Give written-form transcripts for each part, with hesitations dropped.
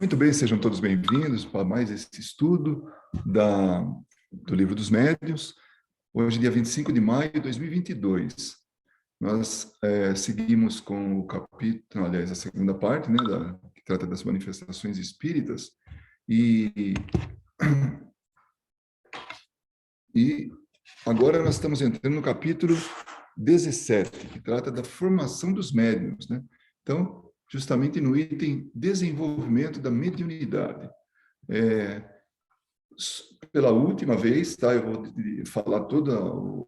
Muito bem, sejam todos bem-vindos para mais esse estudo do Livro dos Médiuns. Hoje, dia 25 de maio de 2022. Nós seguimos com o capítulo, aliás, a segunda parte, né, que trata das manifestações espíritas. E agora nós estamos entrando no capítulo 17, que trata da formação dos médiuns, né? Então, justamente no item desenvolvimento da mediunidade. Pela última vez, tá? Eu vou falar todo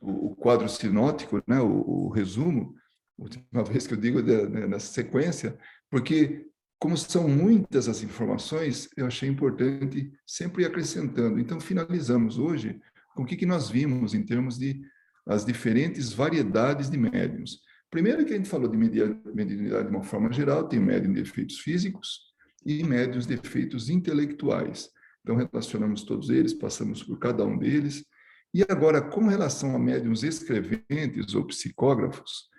o quadro sinótico, né? O resumo, última vez que eu digo nessa sequência, porque como são muitas as informações, eu achei importante sempre ir acrescentando. Então, finalizamos hoje com o que nós vimos em termos de as diferentes variedades de médiums. Primeiro que a gente falou de mediunidade de uma forma geral, tem médium de efeitos físicos e médiums de efeitos intelectuais. Então, relacionamos todos eles, passamos por cada um deles. E agora, com relação a médiums escreventes ou psicógrafos,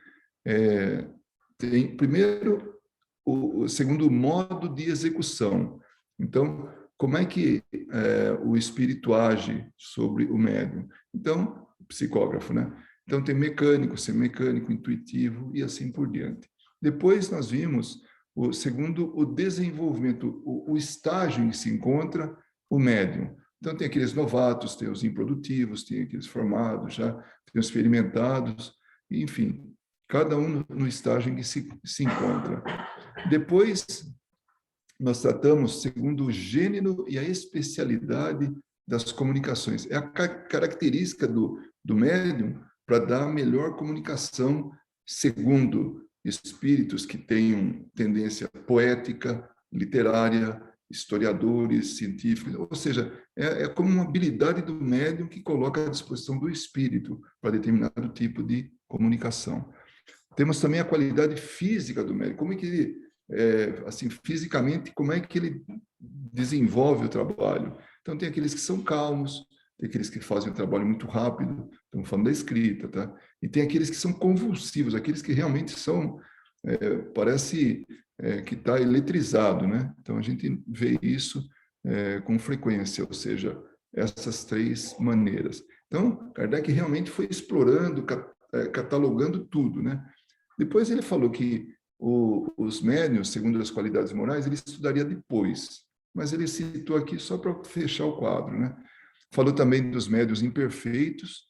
tem, primeiro, o segundo modo de execução. Então, como é que o espírito age sobre o médium? Então, psicógrafo, né? Então, tem mecânico, semicânico, intuitivo e assim por diante. Depois, nós vimos, segundo o desenvolvimento, o estágio em que se encontra o médium. Então, tem aqueles novatos, tem os improdutivos, tem aqueles formados já, tem os experimentados, enfim, cada um no estágio em que se encontra. Depois, nós tratamos segundo o gênero e a especialidade das comunicações. É a característica do médium para dar a melhor comunicação segundo espíritos que tenham tendência poética, literária, historiadores, científicos, ou seja, é como uma habilidade do médium que coloca à disposição do espírito para determinado tipo de comunicação. Temos também a qualidade física do médium, como é que ele, assim, fisicamente, como é que ele desenvolve o trabalho. Então, tem aqueles que são calmos, tem aqueles que fazem o trabalho muito rápido, estamos falando da escrita, tá? E tem aqueles que são convulsivos, aqueles que realmente são, parece que está eletrizado, né? Então, a gente vê isso com frequência, ou seja, essas três maneiras. Então, Kardec realmente foi explorando, catalogando tudo, né? Depois ele falou que os médiuns, segundo as qualidades morais, ele estudaria depois, mas ele citou aqui só para fechar o quadro, né? Falou também dos médiuns imperfeitos,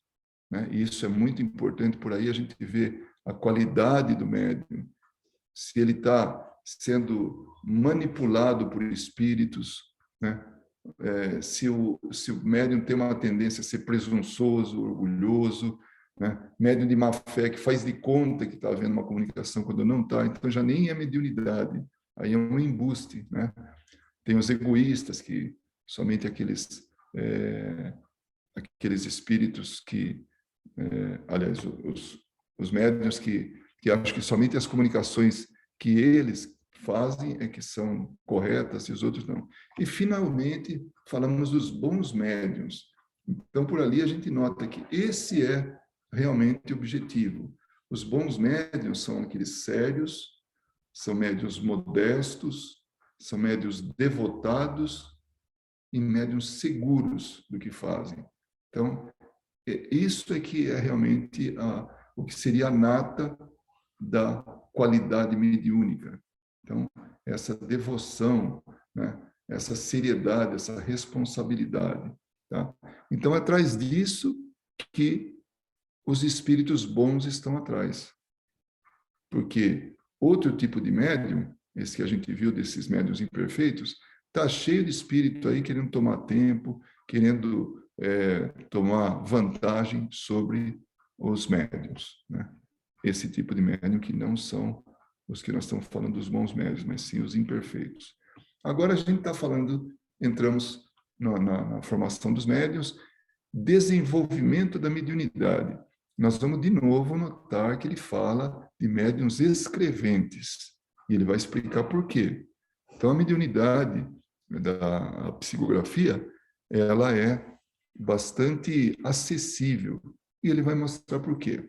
né? E isso é muito importante, por aí a gente vê a qualidade do médium, se ele está sendo manipulado por espíritos, né? Se o médium tem uma tendência a ser presunçoso, orgulhoso, né? Médium de má fé que faz de conta que está havendo uma comunicação quando não está, então já nem é mediunidade, aí é um embuste, né? Tem os egoístas, que somente aqueles espíritos que, aliás, os médiuns que acham que somente as comunicações que eles fazem é que são corretas e os outros não. E, finalmente, falamos dos bons médiuns. Então, por ali a gente nota que esse é realmente o objetivo. Os bons médiuns são aqueles sérios, são médiuns modestos, são médiuns devotados e médiuns seguros do que fazem. Então, isso é que é realmente o que seria a nata da qualidade mediúnica. Então, essa devoção, né? Essa seriedade, essa responsabilidade. Tá? Então, atrás disso que os espíritos bons estão atrás. Porque outro tipo de médium, esse que a gente viu desses médiuns imperfeitos, está cheio de espírito aí querendo tomar tempo, querendo tomar vantagem sobre os médiuns, né? Esse tipo de médium que não são os que nós estamos falando dos bons médiuns, mas sim os imperfeitos. Agora a gente está falando, entramos na formação dos médiuns, desenvolvimento da mediunidade. Nós vamos de novo notar que ele fala de médiuns escreventes, e ele vai explicar por quê. Então, a mediunidade da psicografia, ela é bastante acessível, e ele vai mostrar por quê.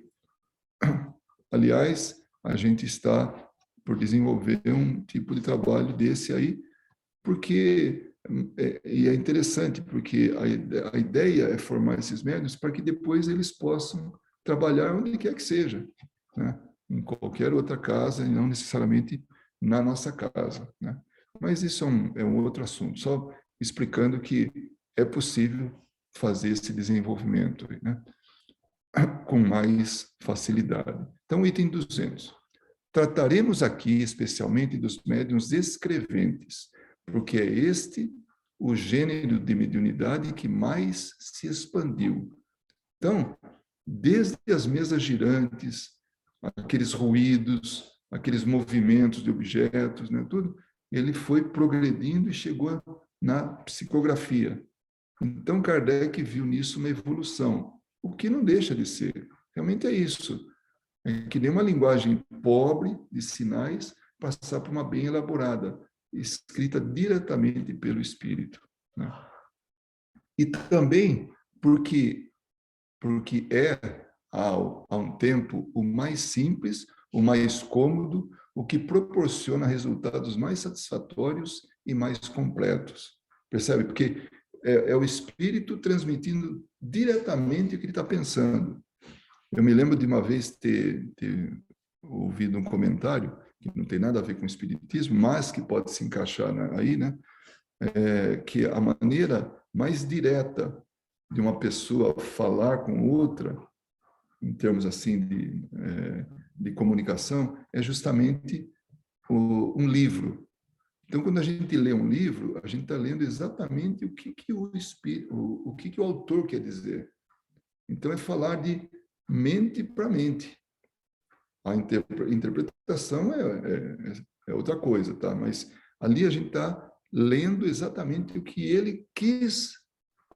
Aliás, a gente está por desenvolver um tipo de trabalho desse aí, porque e é interessante, porque a ideia é formar esses médiuns para que depois eles possam trabalhar onde quer que seja, né? Em qualquer outra casa, e não necessariamente na nossa casa, né? Mas isso é um outro assunto, só explicando que é possível fazer esse desenvolvimento, né? Com mais facilidade. Então, item 200. Trataremos aqui especialmente dos médiuns escreventes, porque é este o gênero de mediunidade que mais se expandiu. Então, desde as mesas girantes, aqueles ruídos, aqueles movimentos de objetos, né, tudo, ele foi progredindo e chegou na psicografia. Então, Kardec viu nisso uma evolução, o que não deixa de ser. Realmente é isso. É que nem uma linguagem pobre de sinais passar por uma bem elaborada, escrita diretamente pelo Espírito, né? E também porque há um tempo, o mais simples, o mais cômodo, o que proporciona resultados mais satisfatórios e mais completos. Percebe? Porque é o Espírito transmitindo diretamente o que ele está pensando. Eu me lembro de uma vez ter ouvido um comentário, que não tem nada a ver com o espiritismo, mas que pode se encaixar aí, né? Que a maneira mais direta de uma pessoa falar com outra, em termos assim de comunicação, é justamente um livro. Então, quando a gente lê um livro, a gente está lendo exatamente o que o autor quer dizer. Então, é falar de mente para mente. A interpretação é outra coisa, tá? Mas ali a gente está lendo exatamente o que ele quis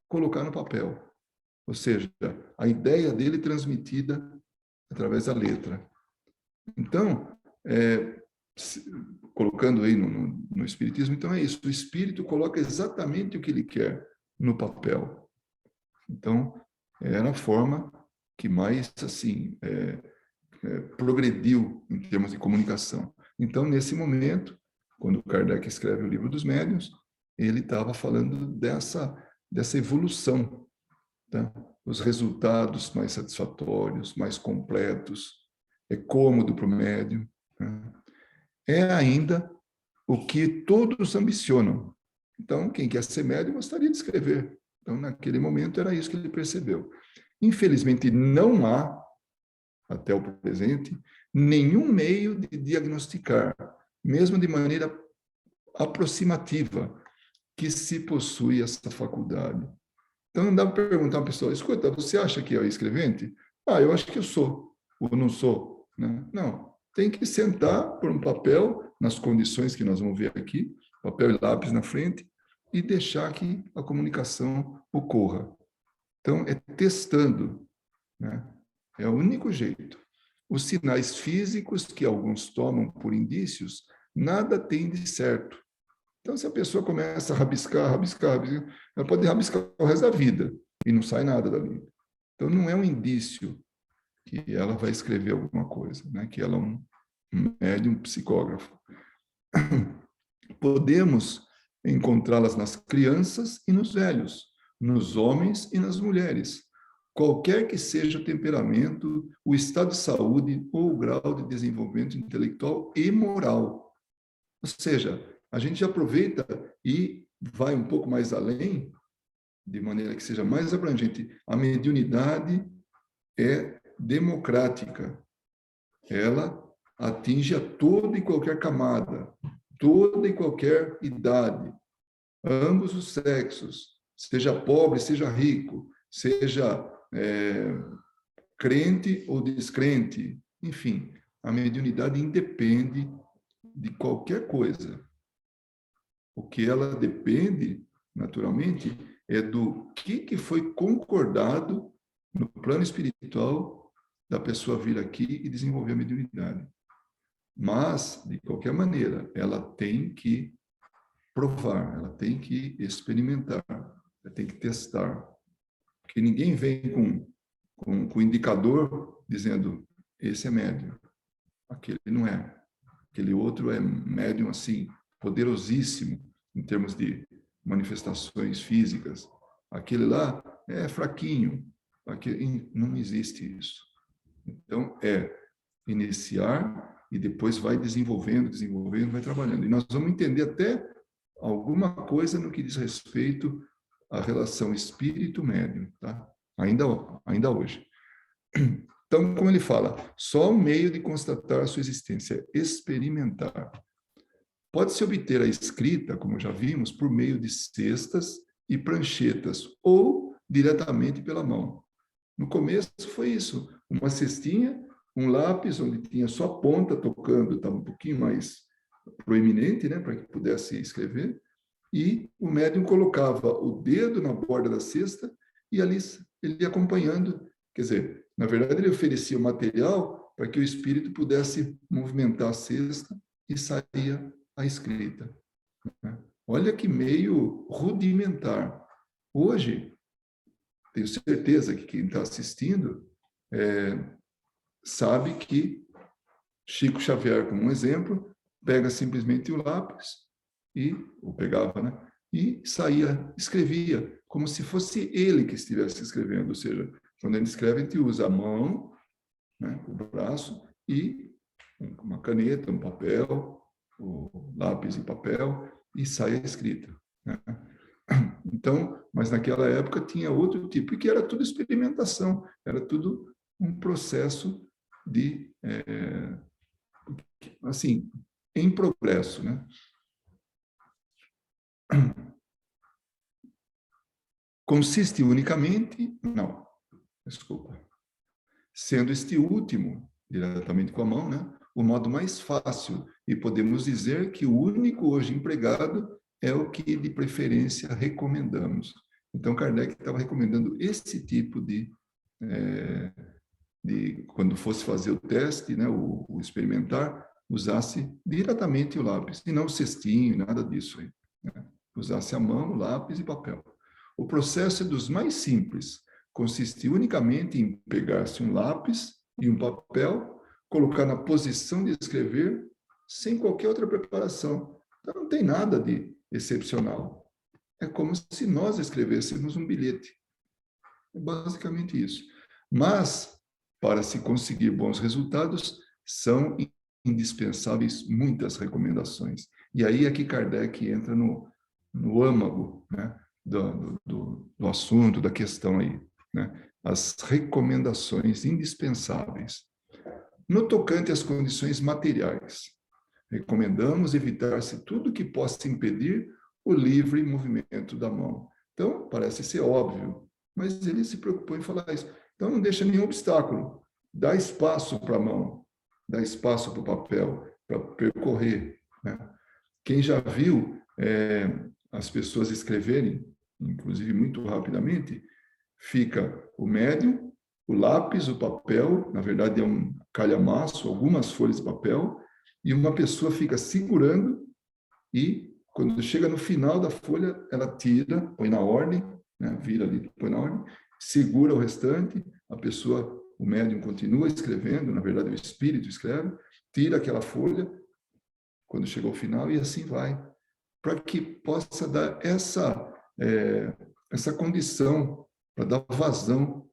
colocar no papel. Ou seja, a ideia dele transmitida através da letra. Então, colocando aí no Espiritismo, então é isso. O Espírito coloca exatamente o que ele quer no papel. Então, era a forma que mais, assim, progrediu em termos de comunicação. Então, nesse momento, quando Kardec escreve o Livro dos Médiuns, ele estava falando dessa evolução, tá? Os resultados mais satisfatórios, mais completos, é cômodo para o médium, né? É ainda o que todos ambicionam. Então, quem quer ser médium gostaria de escrever. Então, naquele momento, era isso que ele percebeu. Infelizmente, não há até o presente, nenhum meio de diagnosticar, mesmo de maneira aproximativa, que se possui essa faculdade. Então, não dá para perguntar a uma pessoa, escuta, você acha que é escrevente? Ah, eu acho que eu sou, ou não sou, né? Não, tem que sentar por um papel, nas condições que nós vamos ver aqui, papel e lápis na frente, e deixar que a comunicação ocorra. Então, é testando, né? É o único jeito. Os sinais físicos que alguns tomam por indícios, nada tem de certo. Então, se a pessoa começa a rabiscar, ela pode rabiscar o resto da vida e não sai nada dali. Então, não é um indício que ela vai escrever alguma coisa, né? Que ela é um médium psicógrafo. Podemos encontrá-las nas crianças e nos velhos, nos homens e nas mulheres, qualquer que seja o temperamento, o estado de saúde ou o grau de desenvolvimento intelectual e moral. Ou seja, a gente aproveita e vai um pouco mais além, de maneira que seja mais abrangente. A mediunidade é democrática. Ela atinge a toda e qualquer camada, toda e qualquer idade, ambos os sexos, seja pobre, seja rico, seja crente ou descrente, enfim, a mediunidade independe de qualquer coisa. O que ela depende, naturalmente, é do que foi concordado no plano espiritual da pessoa vir aqui e desenvolver a mediunidade. Mas, de qualquer maneira, ela tem que provar, ela tem que experimentar, ela tem que testar. Porque ninguém vem com indicador dizendo, esse é médium, aquele não é. Aquele outro é médium, assim, poderosíssimo, em termos de manifestações físicas. Aquele lá é fraquinho. Aquele, não existe isso. Então, é iniciar e depois vai desenvolvendo, vai trabalhando. E nós vamos entender até alguma coisa no que diz respeito à relação espírito-médium, tá? Ainda hoje. Então, como ele fala, só um meio de constatar a sua existência, experimentar. Pode-se obter a escrita, como já vimos, por meio de cestas e pranchetas, ou diretamente pela mão. No começo foi isso, uma cestinha, um lápis, onde tinha só a ponta tocando, estava um pouquinho mais proeminente, né, para que pudesse escrever, e o médium colocava o dedo na borda da cesta e ali ele ia acompanhando. Quer dizer, na verdade, ele oferecia o material para que o espírito pudesse movimentar a cesta e saía a escrita. Olha que meio rudimentar. Hoje, tenho certeza que quem está assistindo sabe que Chico Xavier, como um exemplo, pega simplesmente o lápis ou pegava, né? E saía, escrevia, como se fosse ele que estivesse escrevendo. Ou seja, quando ele escreve, a gente usa a mão, né, o braço, e uma caneta, um papel, o lápis e papel, e sai a escrita, né? Então, mas naquela época tinha outro tipo, e que era tudo experimentação, era tudo um processo de, assim, em progresso, né? Consiste unicamente, não, desculpa, sendo este último, diretamente com a mão, né, o modo mais fácil, e podemos dizer que o único hoje empregado é o que, de preferência, recomendamos. Então, Kardec estava recomendando esse tipo de quando fosse fazer o teste, né, o experimentar, usasse diretamente o lápis, e não o cestinho, nada disso aí, né? Usasse a mão, lápis e papel. O processo é dos mais simples, consiste unicamente em pegar-se um lápis e um papel, colocar na posição de escrever, sem qualquer outra preparação. Então, não tem nada de excepcional. É como se nós escrevêssemos um bilhete. É basicamente isso. Mas, para se conseguir bons resultados, são indispensáveis muitas recomendações. E aí é que Kardec entra no âmago, né, do assunto, da questão aí, né? As recomendações indispensáveis. No tocante às condições materiais, recomendamos evitar-se tudo que possa impedir o livre movimento da mão. Então, parece ser óbvio, mas ele se preocupou em falar isso. Então, não deixa nenhum obstáculo. Dá espaço para a mão, dá espaço para o papel, para percorrer, né? Quem já viu as pessoas escreverem, inclusive muito rapidamente, fica o médium, o lápis, o papel, na verdade é um calhamaço, algumas folhas de papel, e uma pessoa fica segurando e, quando chega no final da folha, ela tira, põe na ordem, né, vira ali, põe na ordem, segura o restante, a pessoa, o médium continua escrevendo, na verdade o espírito escreve, tira aquela folha, quando chegou ao final, e assim vai, para que possa dar essa condição, para dar vazão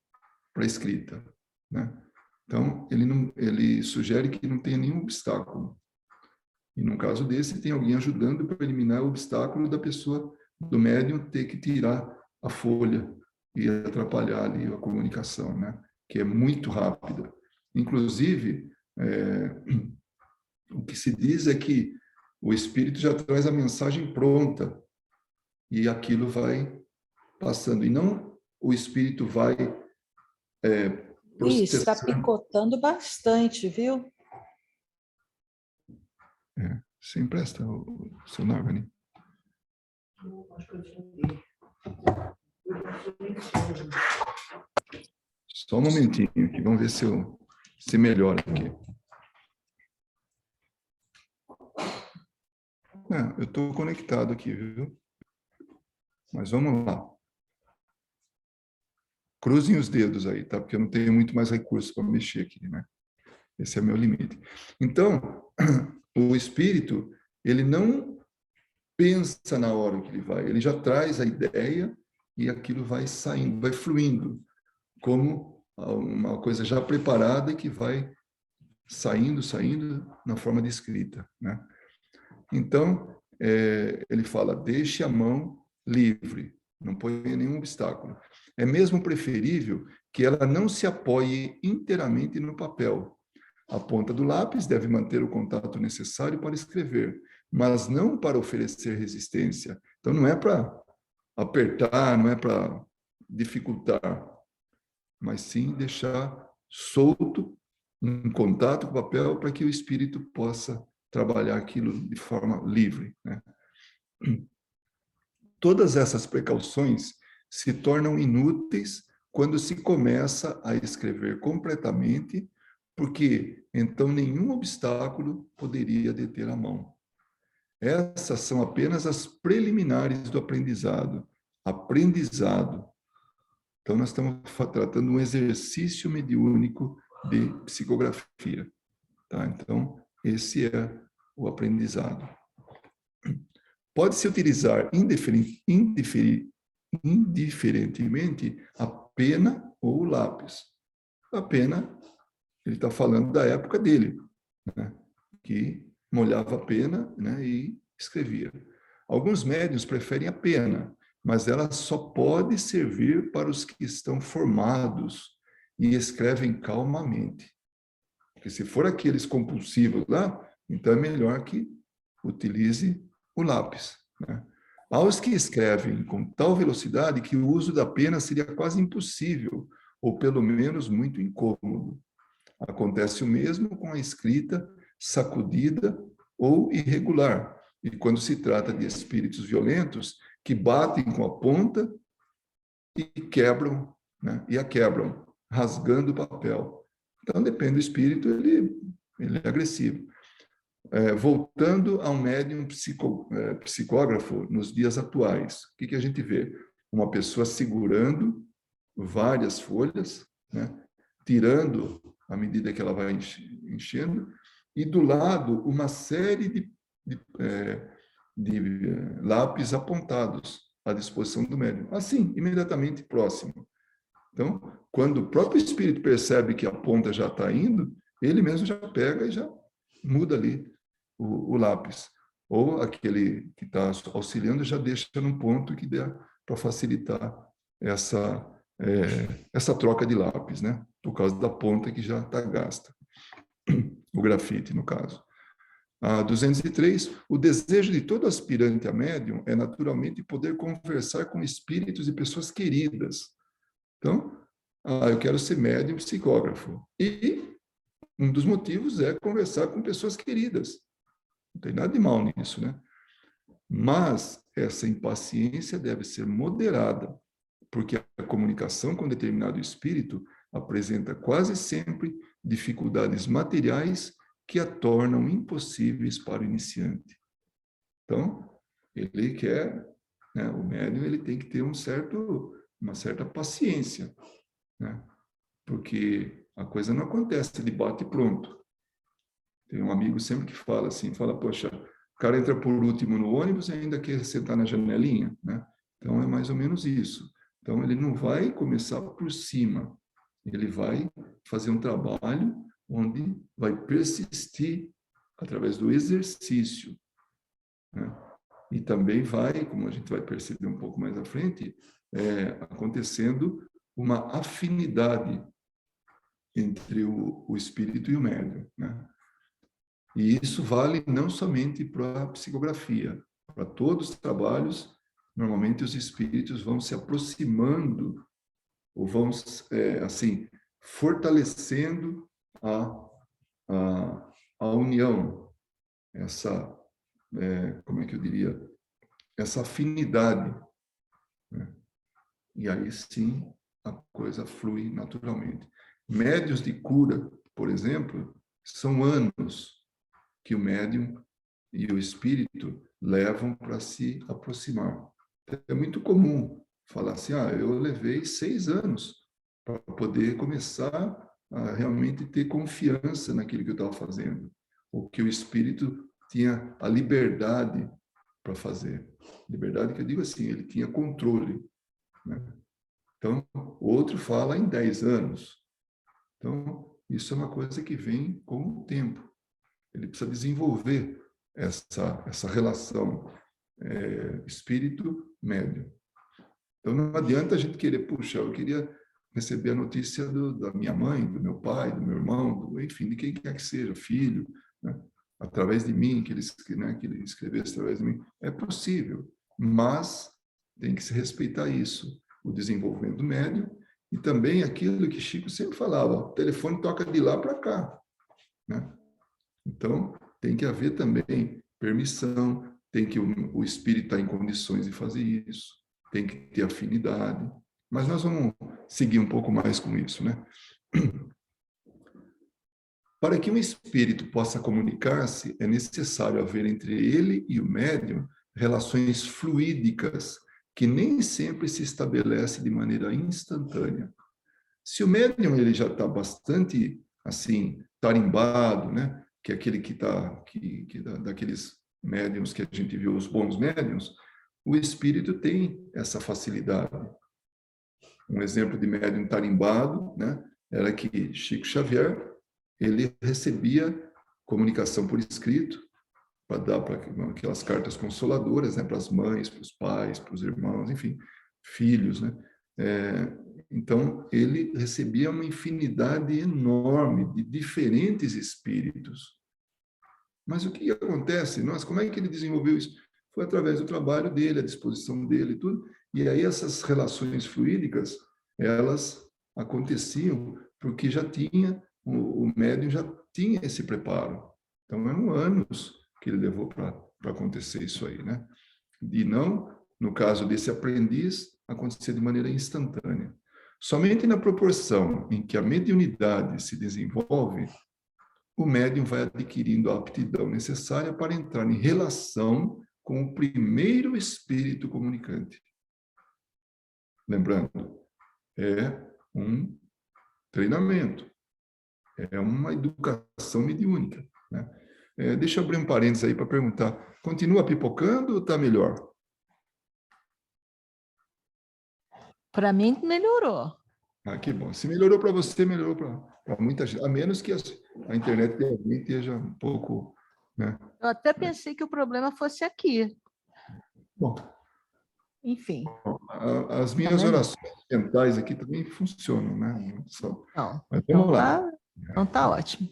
para a escrita, né? Então, ele sugere que não tenha nenhum obstáculo. E, num caso desse, tem alguém ajudando para eliminar o obstáculo da pessoa, do médium, ter que tirar a folha e atrapalhar ali a comunicação, né? Que é muito rápida. Inclusive, o que se diz é que o espírito já traz a mensagem pronta e aquilo vai passando. E não o espírito vai Ih, está processando. picotando bastante, viu? Você empresta o seu Narvani? Só um momentinho aqui, vamos ver se melhora aqui. Eu estou conectado aqui, viu? Mas vamos lá. Cruzem os dedos aí, tá? Porque eu não tenho muito mais recursos para mexer aqui, né? Esse é o meu limite. Então, o espírito, ele não pensa na hora que ele já traz a ideia e aquilo vai saindo, vai fluindo, como uma coisa já preparada e que vai saindo na forma de escrita, né? Então, ele fala, deixe a mão livre, não ponha nenhum obstáculo. É mesmo preferível que ela não se apoie inteiramente no papel. A ponta do lápis deve manter o contato necessário para escrever, mas não para oferecer resistência. Então, não é para apertar, não é para dificultar, mas sim deixar solto, em contato com o papel, para que o espírito possa trabalhar aquilo de forma livre, né? Todas essas precauções se tornam inúteis quando se começa a escrever completamente, porque então nenhum obstáculo poderia deter a mão. Essas são apenas as preliminares do aprendizado. Aprendizado. Então, nós estamos tratando um exercício mediúnico de psicografia. Tá? Então, esse é o aprendizado. Pode-se utilizar indiferentemente a pena ou o lápis. A pena, ele está falando da época dele, né? Que molhava a pena, né, e escrevia. Alguns médiuns preferem a pena, mas ela só pode servir para os que estão formados e escrevem calmamente. Porque se for aqueles compulsivos lá, então é melhor que utilize o lápis, né? Aos que escrevem com tal velocidade que o uso da pena seria quase impossível, ou pelo menos muito incômodo. Acontece o mesmo com a escrita sacudida ou irregular, e quando se trata de espíritos violentos que batem com a ponta e quebram, né? E a quebram, rasgando o papel. Então, depende do espírito, ele é agressivo. Voltando a um médium psicógrafo nos dias atuais, o que a gente vê? Uma pessoa segurando várias folhas, né? Tirando à medida que ela vai enchendo, e do lado uma série de lápis apontados à disposição do médium, assim, imediatamente próximo. Então, quando o próprio espírito percebe que a ponta já está indo, ele mesmo já pega e já muda ali o lápis. Ou aquele que está auxiliando já deixa num ponto que dê para facilitar essa, essa troca de lápis, né? Por causa da ponta que já está gasta. O grafite, no caso. A 203, o desejo de todo aspirante a médium é naturalmente poder conversar com espíritos e pessoas queridas. Então, eu quero ser médium psicógrafo. E um dos motivos é conversar com pessoas queridas. Não tem nada de mal nisso, né? Mas essa impaciência deve ser moderada, porque a comunicação com determinado espírito apresenta quase sempre dificuldades materiais que a tornam impossíveis para o iniciante. Então, ele quer, né, o médium ele tem que ter uma certa paciência, né? Porque a coisa não acontece de bate pronto. Tem um amigo sempre que fala assim, fala, poxa, o cara entra por último no ônibus e ainda quer sentar na janelinha, né? Então é mais ou menos isso. Então ele não vai começar por cima, ele vai fazer um trabalho onde vai persistir através do exercício, né? E também vai, como a gente vai perceber um pouco mais à frente, acontecendo uma afinidade entre o espírito e o médium, né? E isso vale não somente para a psicografia, para todos os trabalhos, normalmente os espíritos vão se aproximando ou vão, assim, fortalecendo a união, essa, como é que eu diria, essa afinidade, né? E aí sim a coisa flui naturalmente. Médios de cura, por exemplo, são anos que o médium e o espírito levam para se aproximar. É muito comum falar assim, eu levei 6 anos para poder começar a realmente ter confiança naquilo que eu estava fazendo. O que o espírito tinha a liberdade para fazer. Liberdade que eu digo assim, ele tinha controle, né? Então, o outro fala em 10 anos. Então, isso é uma coisa que vem com o tempo. Ele precisa desenvolver essa relação espírito-médium. Então, não adianta a gente querer, puxa, eu queria receber a notícia da minha mãe, do meu pai, do meu irmão, enfim, de quem quer que seja, filho, né? Através de mim, que ele escrevesse através de mim. É possível, mas tem que se respeitar isso, o desenvolvimento do médium, e também aquilo que Chico sempre falava, o telefone toca de lá para cá, né? Então, tem que haver também permissão, tem que o espírito estar em condições de fazer isso, tem que ter afinidade. Mas nós vamos seguir um pouco mais com isso, né? Para que um espírito possa comunicar-se, é necessário haver entre ele e o médium relações fluídicas, que nem sempre se estabelece de maneira instantânea. Se o médium ele já está bastante assim tarimbado, né, que é aquele que está daqueles médiums que a gente viu, os bons médiums, o espírito tem essa facilidade. Um exemplo de médium tarimbado, né, era que Chico Xavier ele recebia comunicação por escrito para dar para aquelas cartas consoladoras, né, para as mães, para os pais, para os irmãos, enfim, filhos, né? Então, ele recebia uma infinidade enorme de diferentes espíritos. Mas o que acontece? Como é que ele desenvolveu isso? Foi através do trabalho dele, a disposição dele e tudo. E aí essas relações fluídicas, elas aconteciam porque já tinha, o médium já tinha esse preparo. Então, eram anos que ele levou para acontecer isso aí, né? E não, no caso desse aprendiz, acontecer de maneira instantânea. Somente na proporção em que a mediunidade se desenvolve, o médium vai adquirindo a aptidão necessária para entrar em relação com o primeiro espírito comunicante. Lembrando, é um treinamento, é uma educação mediúnica, né? Deixa eu abrir um parênteses aí para perguntar, continua pipocando ou está melhor? Para mim, melhorou. Ah, que bom. Se melhorou para você, melhorou para muita gente. A menos que a internet de alguém esteja um pouco, né? Eu até pensei que o problema fosse aqui. Bom, Enfim. as minhas orações mentais aqui também funcionam, né? Não, Mas vamos lá. então tá ótimo.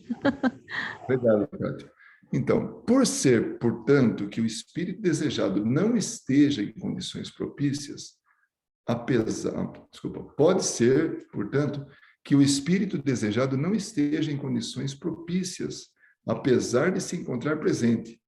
Obrigado, Cátia. Então, por ser, portanto, que o espírito desejado não esteja em condições propícias, pode ser, portanto, que o espírito desejado não esteja em condições propícias, apesar de se encontrar presente.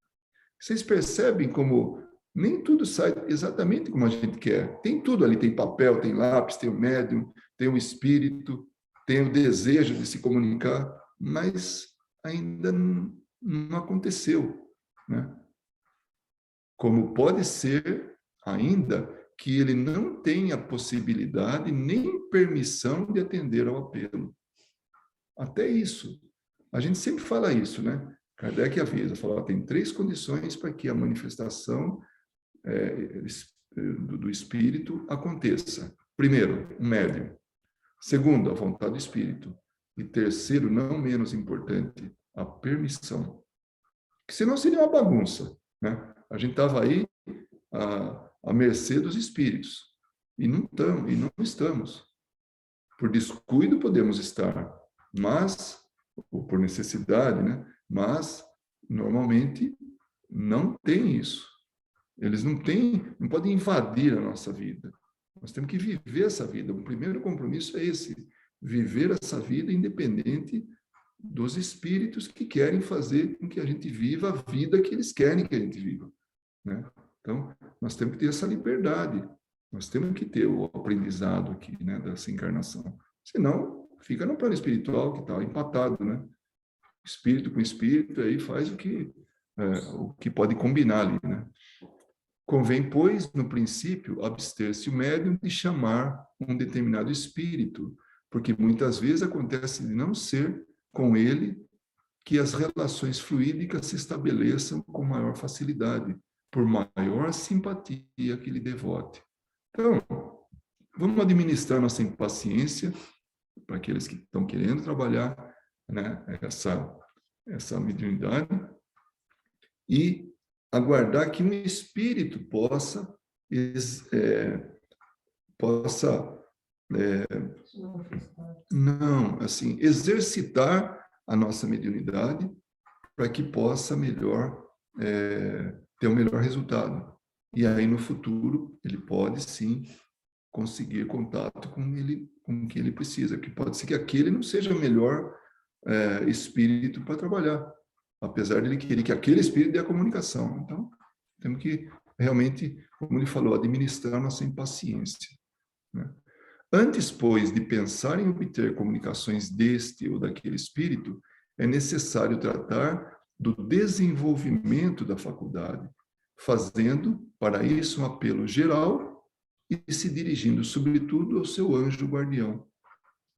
Vocês percebem como nem tudo sai exatamente como a gente quer. Tem tudo ali, tem papel, tem lápis, tem o médium, tem o espírito, tem o desejo de se comunicar, mas ainda não aconteceu, né? Como pode ser ainda que ele não tenha possibilidade nem permissão de atender ao apelo. Até isso. A gente sempre fala isso, né? Kardec avisa, fala, tem 3 condições para que a manifestação do espírito aconteça. Primeiro, um médium. Segundo, a vontade do espírito. E terceiro, não menos importante, a permissão. Que senão seria uma bagunça, né? A gente estava aí à mercê dos espíritos. E não estamos. Por descuido podemos estar, mas, ou por necessidade, né? Mas, normalmente, não tem isso. Eles não podem invadir a nossa vida. Nós temos que viver essa vida. O primeiro compromisso é esse, viver essa vida independente dos espíritos que querem fazer com que a gente viva a vida que eles querem que a gente viva, né? Então, nós temos que ter essa liberdade. Nós temos que ter o aprendizado aqui, né, dessa encarnação. Senão, fica no plano espiritual que está empatado, né? Espírito com espírito, aí faz o que pode combinar ali, né? Convém, pois, no princípio, abster-se o médium de chamar um determinado espírito, porque muitas vezes acontece de não ser com ele que as relações fluídicas se estabeleçam com maior facilidade, por maior simpatia que lhe devote. Então, vamos administrar nossa impaciência para aqueles que estão querendo trabalhar, né, essa mediunidade, e aguardar que um espírito possa não, assim, exercitar a nossa mediunidade para que possa ter um melhor resultado. E aí, no futuro, ele pode, sim, conseguir contato com quem ele precisa, que pode ser que aquele não seja o melhor espírito para trabalhar, apesar de ele querer que aquele espírito dê a comunicação. Então, temos que realmente, como ele falou, administrar nossa impaciência, né? Antes, pois, de pensar em obter comunicações deste ou daquele espírito, é necessário tratar do desenvolvimento da faculdade, fazendo, para isso, um apelo geral e se dirigindo, sobretudo, ao seu anjo guardião.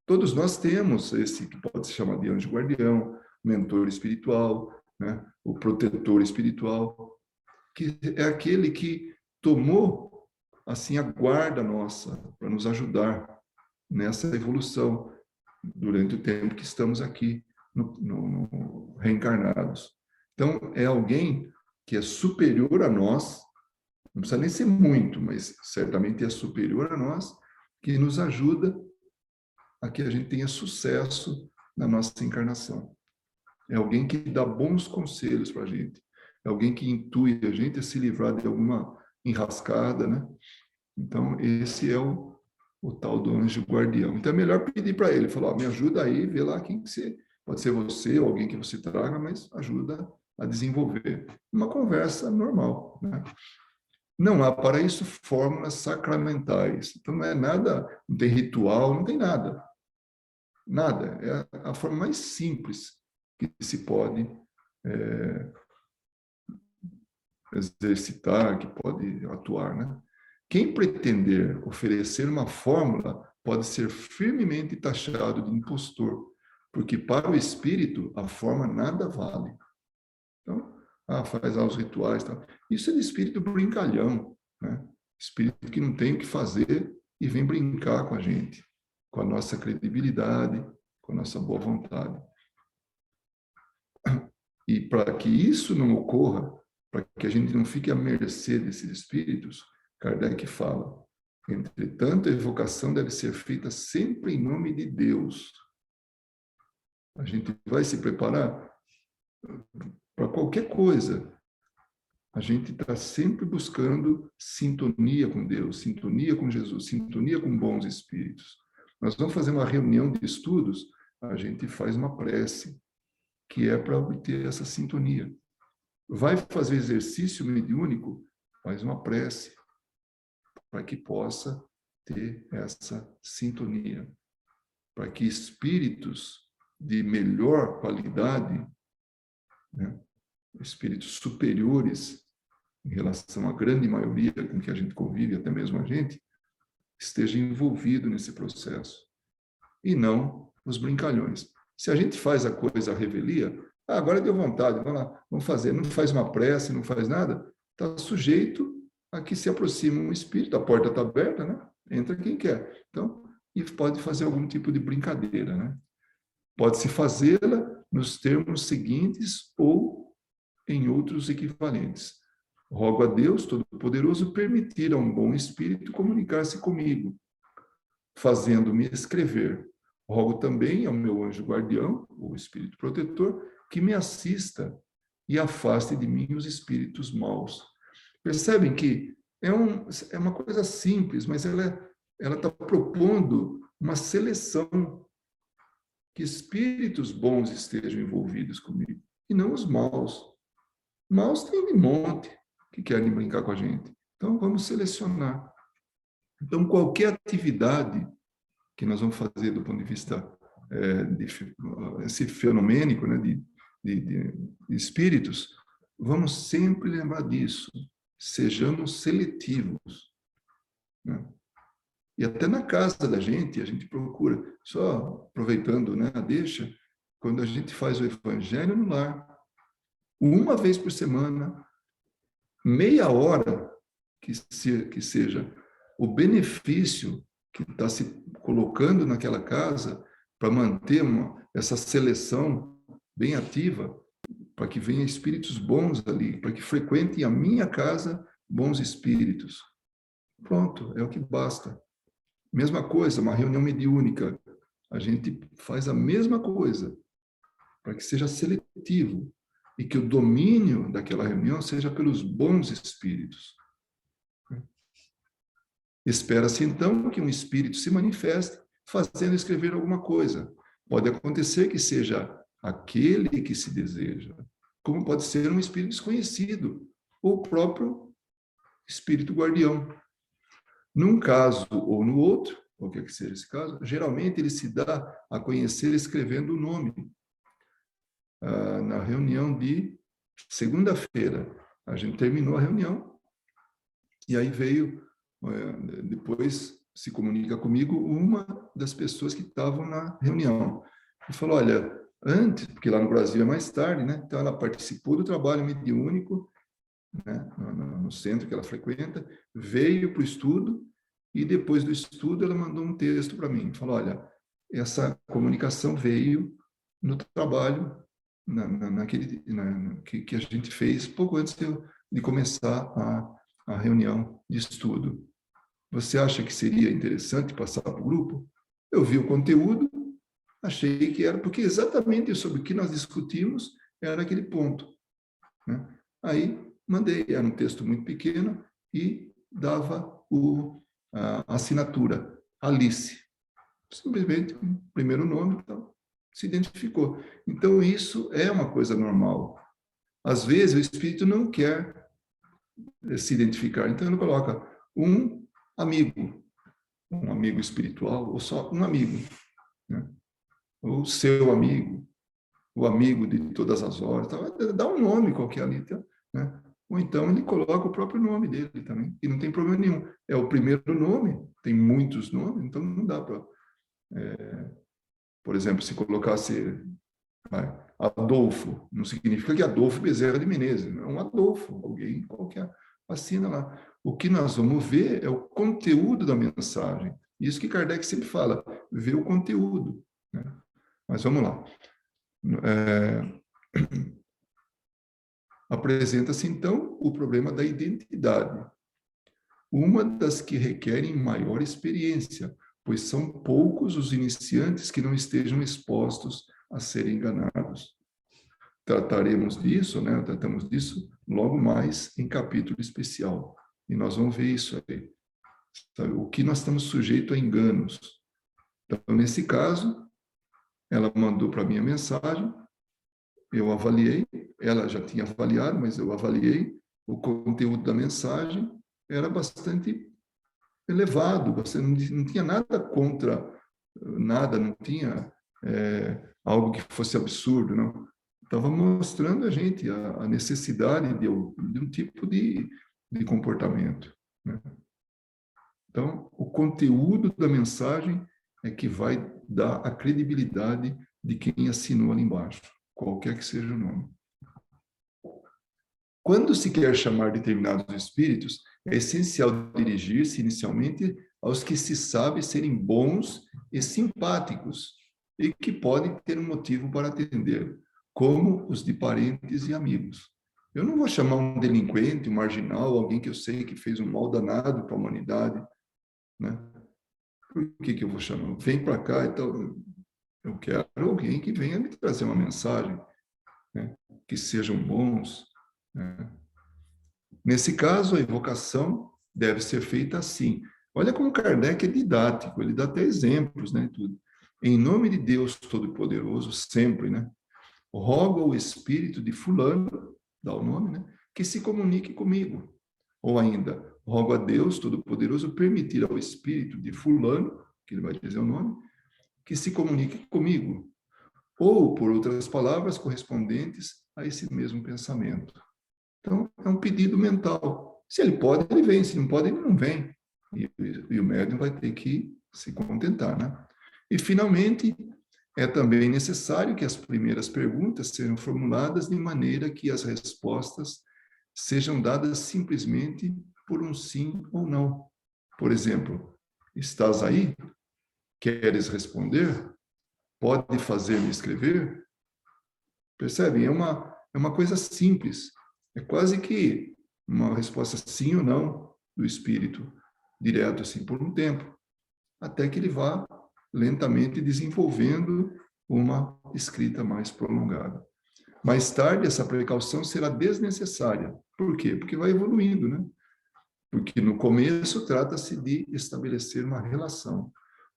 Todos nós temos esse que pode se chamar de anjo guardião, mentor espiritual, né? O protetor espiritual, que é aquele que tomou assim a guarda nossa para nos ajudar nessa evolução durante o tempo que estamos aqui reencarnados. Então, é alguém que é superior a nós, não precisa nem ser muito, mas certamente é superior a nós, que nos ajuda a que a gente tenha sucesso na nossa encarnação. É alguém que dá bons conselhos para a gente. É alguém que intui a gente a se livrar de alguma enrascada, né? Então, esse é o tal do anjo guardião. Então, é melhor pedir para ele, falar, me ajuda aí, vê lá quem que você... Pode ser você ou alguém que você traga, mas ajuda a desenvolver. Uma conversa normal, né? Não há para isso fórmulas sacramentais. Então, não é nada, não tem ritual, não tem nada. Nada. É a forma mais simples que se pode exercitar, que pode atuar, né? Quem pretender oferecer uma fórmula pode ser firmemente taxado de impostor, porque para o espírito a forma nada vale. Então, faz lá os rituais, tal. Isso é de espírito brincalhão, né? Espírito que não tem o que fazer e vem brincar com a gente, com a nossa credibilidade, com a nossa boa vontade. E para que isso não ocorra, para que a gente não fique à mercê desses espíritos, Kardec fala, entretanto, a evocação deve ser feita sempre em nome de Deus. A gente vai se preparar para qualquer coisa. A gente está sempre buscando sintonia com Deus, sintonia com Jesus, sintonia com bons espíritos. Nós vamos fazer uma reunião de estudos, a gente faz uma prece, que é para obter essa sintonia. Vai fazer exercício mediúnico, faz uma prece, para que possa ter essa sintonia, para que espíritos de melhor qualidade, né, espíritos superiores em relação à grande maioria com que a gente convive, até mesmo a gente, esteja envolvido nesse processo, e não os brincalhões. Se a gente faz a coisa à revelia, agora deu vontade, vamos lá, vamos fazer, não faz uma prece, não faz nada, está sujeito a que se aproxima um espírito, a porta está aberta, né? Entra quem quer. Então, e pode fazer algum tipo de brincadeira, né? Pode-se fazê-la nos termos seguintes ou em outros equivalentes. Rogo a Deus Todo-Poderoso permitir a um bom espírito comunicar-se comigo, fazendo-me escrever. Rogo também ao meu anjo guardião, o espírito protetor, que me assista e afaste de mim os espíritos maus. Percebem que é uma coisa simples, mas ela está propondo uma seleção, que espíritos bons estejam envolvidos comigo, e não os maus. Maus tem de monte que querem brincar com a gente. Então, vamos selecionar. Então, qualquer atividade que nós vamos fazer do ponto de vista esse fenomênico, né, de espíritos, vamos sempre lembrar disso. Sejamos seletivos, né? E até na casa da gente, a gente procura, só aproveitando, né, a deixa, quando a gente faz o evangelho no lar, uma vez por semana, meia hora que seja o benefício que está se colocando naquela casa para manter essa seleção bem ativa, para que venham espíritos bons ali, para que frequentem a minha casa bons espíritos. Pronto, é o que basta. Mesma coisa, uma reunião mediúnica. A gente faz a mesma coisa, para que seja seletivo e que o domínio daquela reunião seja pelos bons espíritos. Espera-se, então, que um espírito se manifeste fazendo escrever alguma coisa. Pode acontecer que seja aquele que se deseja, como pode ser um espírito desconhecido, ou o próprio espírito guardião. Num caso ou no outro, qualquer que seja esse caso, geralmente ele se dá a conhecer escrevendo o nome. Na reunião de segunda-feira, a gente terminou a reunião, e aí veio, depois se comunica comigo uma das pessoas que estavam na reunião. E falou, olha, antes, porque lá no Brasil é mais tarde, né? Então ela participou do trabalho mediúnico, né? No centro que ela frequenta, veio para o estudo, e depois do estudo ela mandou um texto para mim. Falou, olha, essa comunicação veio no trabalho que a gente fez pouco antes de começar a reunião de estudo. Você acha que seria interessante passar para o grupo? Eu vi o conteúdo, achei que era, porque exatamente sobre o que nós discutimos era aquele ponto, né? Aí mandei, era um texto muito pequeno e dava a assinatura, Alice. Simplesmente o primeiro nome, então, se identificou. Então, isso é uma coisa normal. Às vezes, o espírito não quer se identificar, então ele coloca um amigo espiritual, ou só um amigo, né? Ou seu amigo, o amigo de todas as horas, dá um nome qualquer ali, né? Ou então ele coloca o próprio nome dele também, e não tem problema nenhum. É o primeiro nome, tem muitos nomes, então não dá para... por exemplo, se colocasse Adolfo, não significa que Adolfo Bezerra de Menezes, é um Adolfo, alguém qualquer, assina lá. O que nós vamos ver é o conteúdo da mensagem. Isso que Kardec sempre fala, ver o conteúdo, né? Mas vamos lá. Apresenta-se, então, o problema da identidade. Uma das que requerem maior experiência, pois são poucos os iniciantes que não estejam expostos a serem enganados. Trataremos disso, né? Tratamos disso logo mais em capítulo especial. E nós vamos ver isso aí. Sabe? O que nós estamos sujeitos a enganos. Então, nesse caso, ela mandou para mim a mensagem, eu avaliei, ela já tinha avaliado, mas eu avaliei, o conteúdo da mensagem era bastante elevado, você não tinha nada contra nada, não tinha algo que fosse absurdo, não. Estava mostrando a gente a necessidade de um tipo de comportamento, né? Então, o conteúdo da mensagem é que vai dar a credibilidade de quem assinou ali embaixo, qualquer que seja o nome. Quando se quer chamar determinados espíritos, é essencial dirigir-se inicialmente aos que se sabe serem bons e simpáticos e que podem ter um motivo para atender, como os de parentes e amigos. Eu não vou chamar um delinquente, um marginal, alguém que eu sei que fez um mal danado para a humanidade, né? Por que eu vou chamar? Vem para cá, então eu quero alguém que venha me trazer uma mensagem, né? Que sejam bons, né? Nesse caso, a invocação deve ser feita assim. Olha como Kardec é didático, ele dá até exemplos, né? Tudo. Em nome de Deus Todo-Poderoso, sempre, né? Rogo ao espírito de fulano, dá o nome, né? Que se comunique comigo. Ou ainda, rogo a Deus Todo-Poderoso permitir ao espírito de fulano, que ele vai dizer o nome, que se comunique comigo. Ou, por outras palavras, correspondentes a esse mesmo pensamento. Então, é um pedido mental. Se ele pode, ele vem. Se não pode, ele não vem. E o médium vai ter que se contentar, né? E, finalmente, é também necessário que as primeiras perguntas sejam formuladas de maneira que as respostas sejam dadas simplesmente por um sim ou não. Por exemplo, estás aí? Queres responder? Pode fazer-me escrever? Percebem? É uma coisa simples. É quase que uma resposta sim ou não do espírito, direto assim, por um tempo, até que ele vá lentamente desenvolvendo uma escrita mais prolongada. Mais tarde, essa precaução será desnecessária. Por quê? Porque vai evoluindo, né? Porque no começo trata-se de estabelecer uma relação.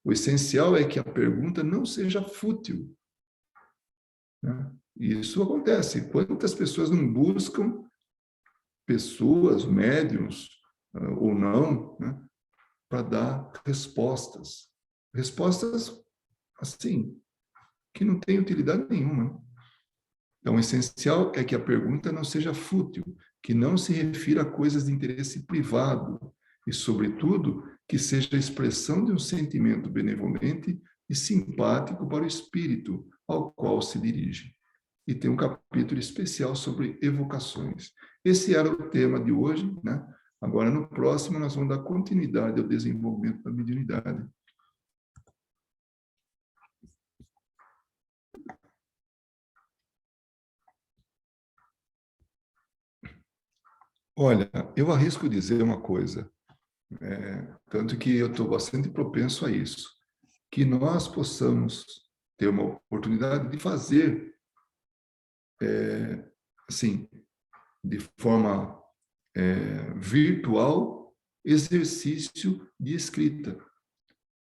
O essencial é que a pergunta não seja fútil, né? E isso acontece. Quantas pessoas não buscam pessoas, médiums, ou não, né, para dar respostas. Respostas, assim, que não têm utilidade nenhuma. Então, o essencial é que a pergunta não seja fútil, que não se refira a coisas de interesse privado e, sobretudo, que seja a expressão de um sentimento benevolente e simpático para o espírito ao qual se dirige. E tem um capítulo especial sobre evocações. Esse era o tema de hoje, né? Agora, no próximo, nós vamos dar continuidade ao desenvolvimento da mediunidade. Olha, eu arrisco dizer uma coisa, tanto que eu estou bastante propenso a isso, que nós possamos ter uma oportunidade de fazer, assim, de forma virtual, exercício de escrita,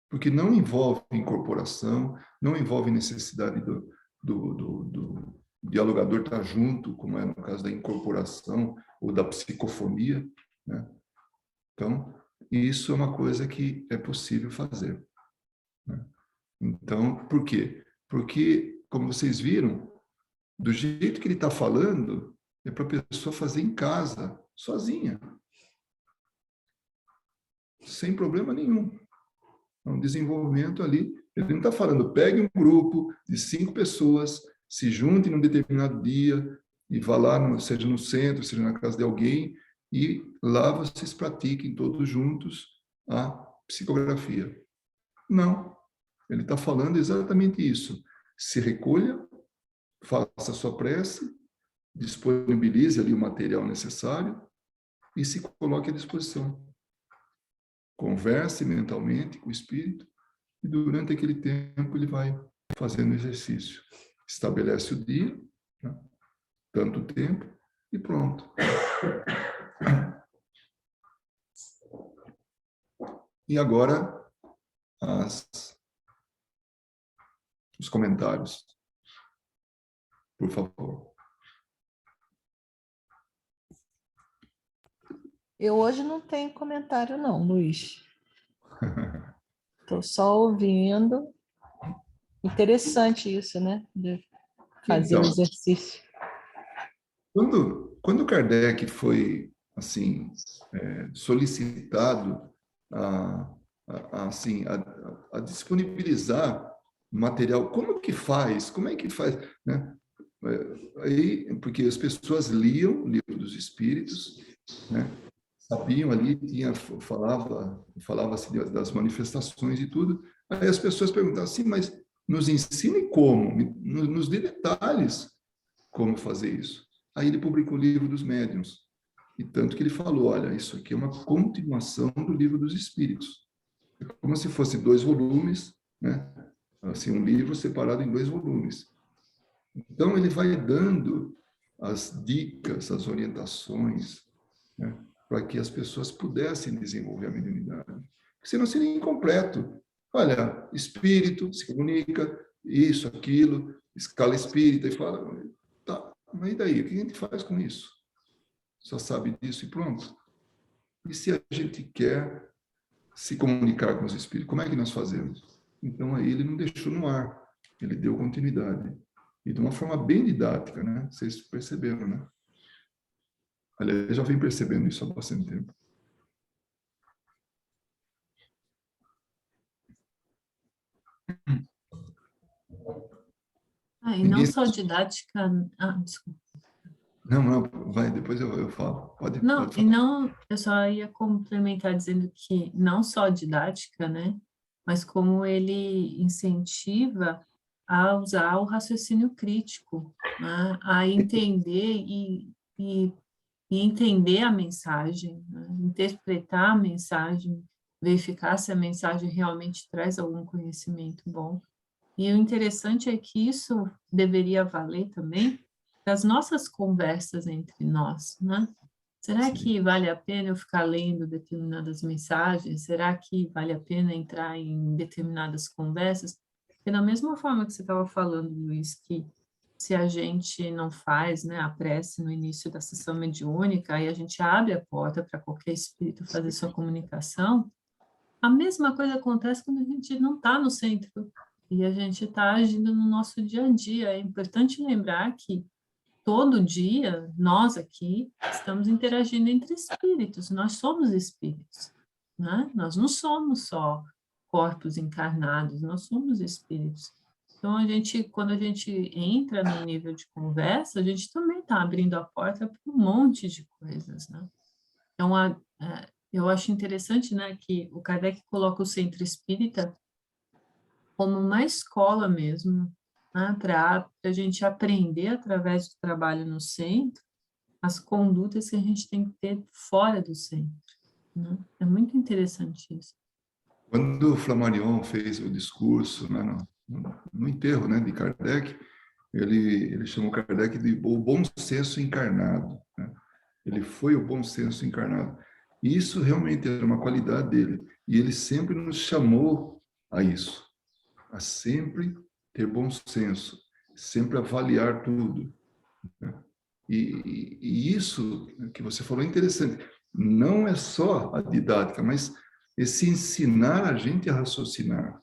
porque não envolve incorporação, não envolve necessidade do dialogador estar junto, como é no caso da incorporação ou da psicofonia, né? Então, isso é uma coisa que é possível fazer, né? Então, por quê? Porque, como vocês viram, do jeito que ele está falando, é para a pessoa fazer em casa, sozinha, sem problema nenhum. É um desenvolvimento ali. Ele não está falando, pegue um grupo de 5 pessoas, se junte num determinado dia e vá lá, seja no centro, seja na casa de alguém, e lá vocês pratiquem todos juntos a psicografia. Não. Ele está falando exatamente isso. Se recolha, faça a sua prece, disponibilize ali o material necessário e se coloque à disposição. Converse mentalmente com o espírito e durante aquele tempo ele vai fazendo exercício. Estabelece o dia, né? Tanto tempo e pronto. E agora os comentários, por favor. Eu hoje não tenho comentário não, Luiz. Estou só ouvindo. Interessante isso, né? De fazer o Então, exercício. quando Kardec foi assim solicitado assim a disponibilizar material, como que faz? Como é que faz, né? Aí, porque as pessoas liam o Livro dos Espíritos, né? Sabiam ali, falava-se das manifestações e tudo. Aí as pessoas perguntavam assim, mas nos ensine como, nos dê detalhes como fazer isso. Aí ele publicou o Livro dos Médiuns. E tanto que ele falou, olha, isso aqui é uma continuação do Livro dos Espíritos. É como se fosse 2 volumes, né? Assim, um livro separado em 2 volumes. Então, ele vai dando as dicas, as orientações, né, para que as pessoas pudessem desenvolver a mediunidade. Porque senão seria incompleto. Olha, espírito se comunica, isso, aquilo, escala espírita, e fala, tá, mas e daí? O que a gente faz com isso? Só sabe disso e pronto. E se a gente quer se comunicar com os espíritos, como é que nós fazemos? Então, aí ele não deixou no ar, ele deu continuidade. E de uma forma bem didática, né? Vocês perceberam, né? Aliás, eu já venho percebendo isso há bastante tempo. E Ninguém... não só didática. Desculpa. Não, não, vai, depois eu falo. Não, Pode e falar. não, eu só ia complementar dizendo que não só a didática, né, mas como ele incentiva a usar o raciocínio crítico, né, a entender e entender a mensagem, né, interpretar a mensagem, verificar se a mensagem realmente traz algum conhecimento bom. E o interessante é que isso deveria valer também das nossas conversas entre nós, né? Será Sim. que vale a pena eu ficar lendo determinadas mensagens? Será que vale a pena entrar em determinadas conversas? Porque da mesma forma que você estava falando, Luiz, que se a gente não faz, né, a prece no início da sessão mediúnica, aí a gente abre a porta para qualquer espírito fazer sua comunicação, a mesma coisa acontece quando a gente não está no centro e a gente está agindo no nosso dia a dia. É importante lembrar que todo dia, nós aqui estamos interagindo entre espíritos, nós somos espíritos, né? Nós não somos só corpos encarnados, nós somos espíritos. Então, quando a gente entra no nível de conversa, a gente também está abrindo a porta para um monte de coisas, né? Então, eu acho interessante, né, que o Kardec coloca o centro espírita como uma escola mesmo, né, para a gente aprender através do trabalho no centro as condutas que a gente tem que ter fora do centro, né? É muito interessante isso. Quando o Flammarion fez o discurso, né, no enterro, né, de Kardec, ele chamou Kardec de o bom senso encarnado, né? Ele foi o bom senso encarnado. E isso realmente era uma qualidade dele. E ele sempre nos chamou a isso, a sempre ter bom senso, sempre avaliar tudo, né? E isso que você falou é interessante. Não é só a didática, mas esse ensinar a gente a raciocinar.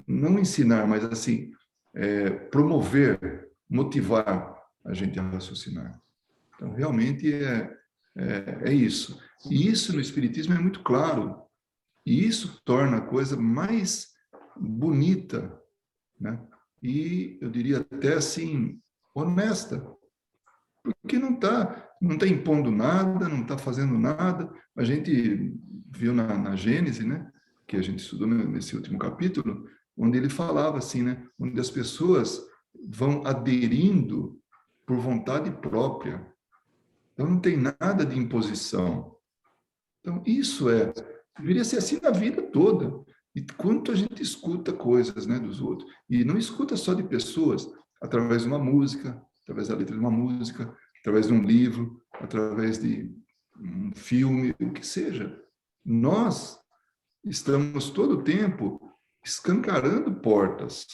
Não ensinar, mas assim, promover, motivar a gente a raciocinar. Então, realmente é isso. E isso no Espiritismo é muito claro. E isso torna a coisa mais bonita, né? E eu diria até assim, honesta. Porque não tá impondo nada, não está fazendo nada. A gente viu na Gênese, né? Que a gente estudou nesse último capítulo, onde ele falava assim, né? Onde as pessoas vão aderindo por vontade própria. Então, não tem nada de imposição. Então, deveria ser assim na vida toda. E quanto a gente escuta coisas, né, dos outros. E não escuta só de pessoas, através de uma música, através da letra de uma música, através de um livro, através de um filme, o que seja. Nós estamos todo o tempo escancarando portas,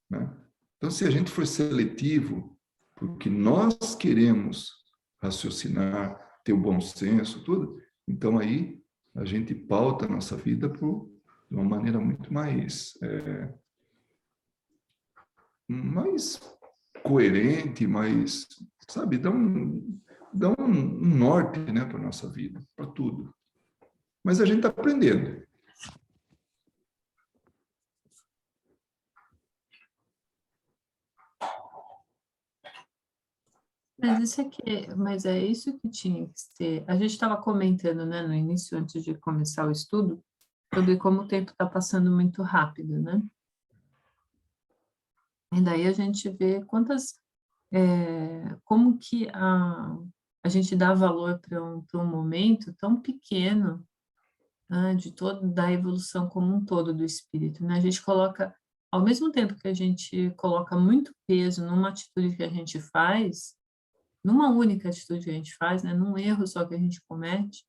né? Então, se a gente for seletivo, porque nós queremos raciocinar, ter o bom senso, tudo, então aí a gente pauta a nossa vida de uma maneira muito mais coerente, mais, sabe, dá um norte, né, para a nossa vida, para tudo. Mas a gente está aprendendo. Mas é isso que tinha que ser. A gente estava comentando, né, no início, antes de começar o estudo, sobre como o tempo está passando muito rápido, né? E daí a gente vê como que a gente dá valor para um momento tão pequeno, né, da evolução como um todo do espírito, né? A gente coloca, ao mesmo tempo que a gente coloca muito peso numa atitude que a gente faz, numa única atitude que a gente faz, né, num erro só que a gente comete,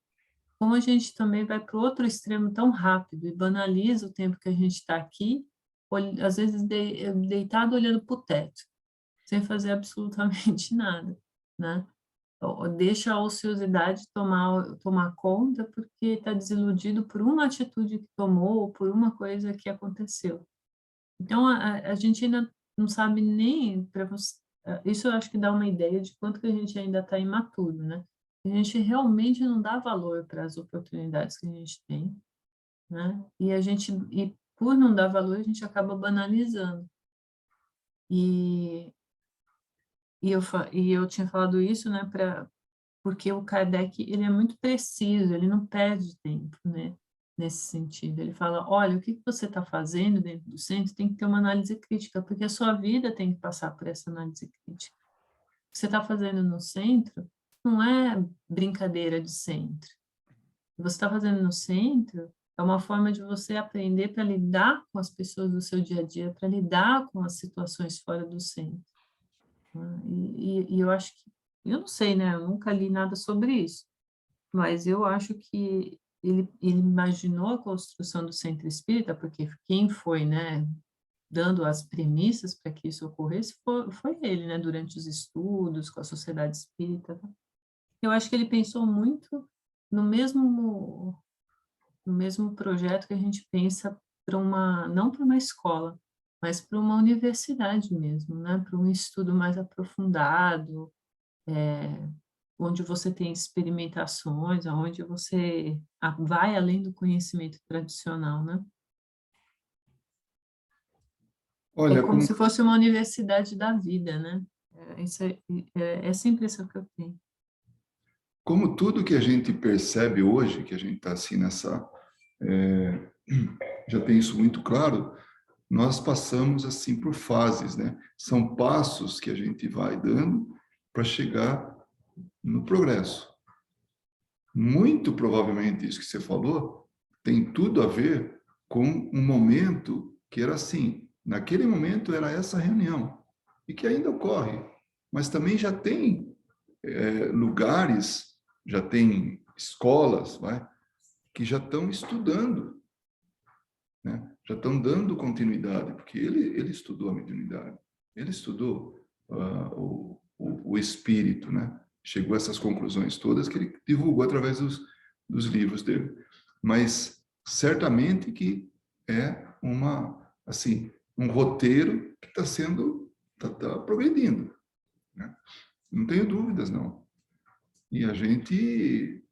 como a gente também vai para o outro extremo tão rápido e banaliza o tempo que a gente está aqui, às vezes deitado olhando para o teto, sem fazer absolutamente nada, né? Ou deixa a ociosidade tomar conta porque está desiludido por uma atitude que tomou ou por uma coisa que aconteceu. Então, a gente ainda não sabe nem, isso eu acho que dá uma ideia de quanto que a gente ainda está imaturo, né? A gente realmente não dá valor para as oportunidades que a gente tem, né? E por não dar valor, a gente acaba banalizando. E E eu tinha falado isso, né, porque o Kardec, ele é muito preciso, ele não perde tempo, né, nesse sentido. Ele fala, olha, o que que você está fazendo dentro do centro tem que ter uma análise crítica, porque a sua vida tem que passar por essa análise crítica. O que você está fazendo no centro não é brincadeira de centro. O que você está fazendo no centro é uma forma de você aprender para lidar com as pessoas do seu dia a dia, para lidar com as situações fora do centro. E eu acho que, eu não sei, né? Eu nunca li nada sobre isso, mas eu acho que ele imaginou a construção do centro espírita, porque quem foi, né, dando as premissas para que isso ocorresse foi ele, né, durante os estudos com a sociedade espírita. Tá? Eu acho que ele pensou muito no mesmo projeto que a gente pensa não para uma escola, mas para uma universidade mesmo, né? Para um estudo mais aprofundado, onde você tem experimentações, onde você vai além do conhecimento tradicional, né? É Olha, como se fosse uma universidade da vida, né? Essa é a impressão que eu tenho. como tudo que a gente percebe hoje, que a gente está assim já tem isso muito claro, nós passamos assim por fases, né? São passos que a gente vai dando para chegar no progresso. Muito provavelmente isso que você falou tem tudo a ver com um momento que era assim. Naquele momento era essa reunião e que ainda ocorre, mas também já tem lugares, já tem escolas, vai, que já estão estudando, né? Já estão dando continuidade, porque ele estudou a mediunidade, ele estudou o espírito, né? Chegou a essas conclusões todas que ele divulgou através dos livros dele. Mas certamente que é um roteiro que está sendo, tá progredindo, né? Não tenho dúvidas, não. E a gente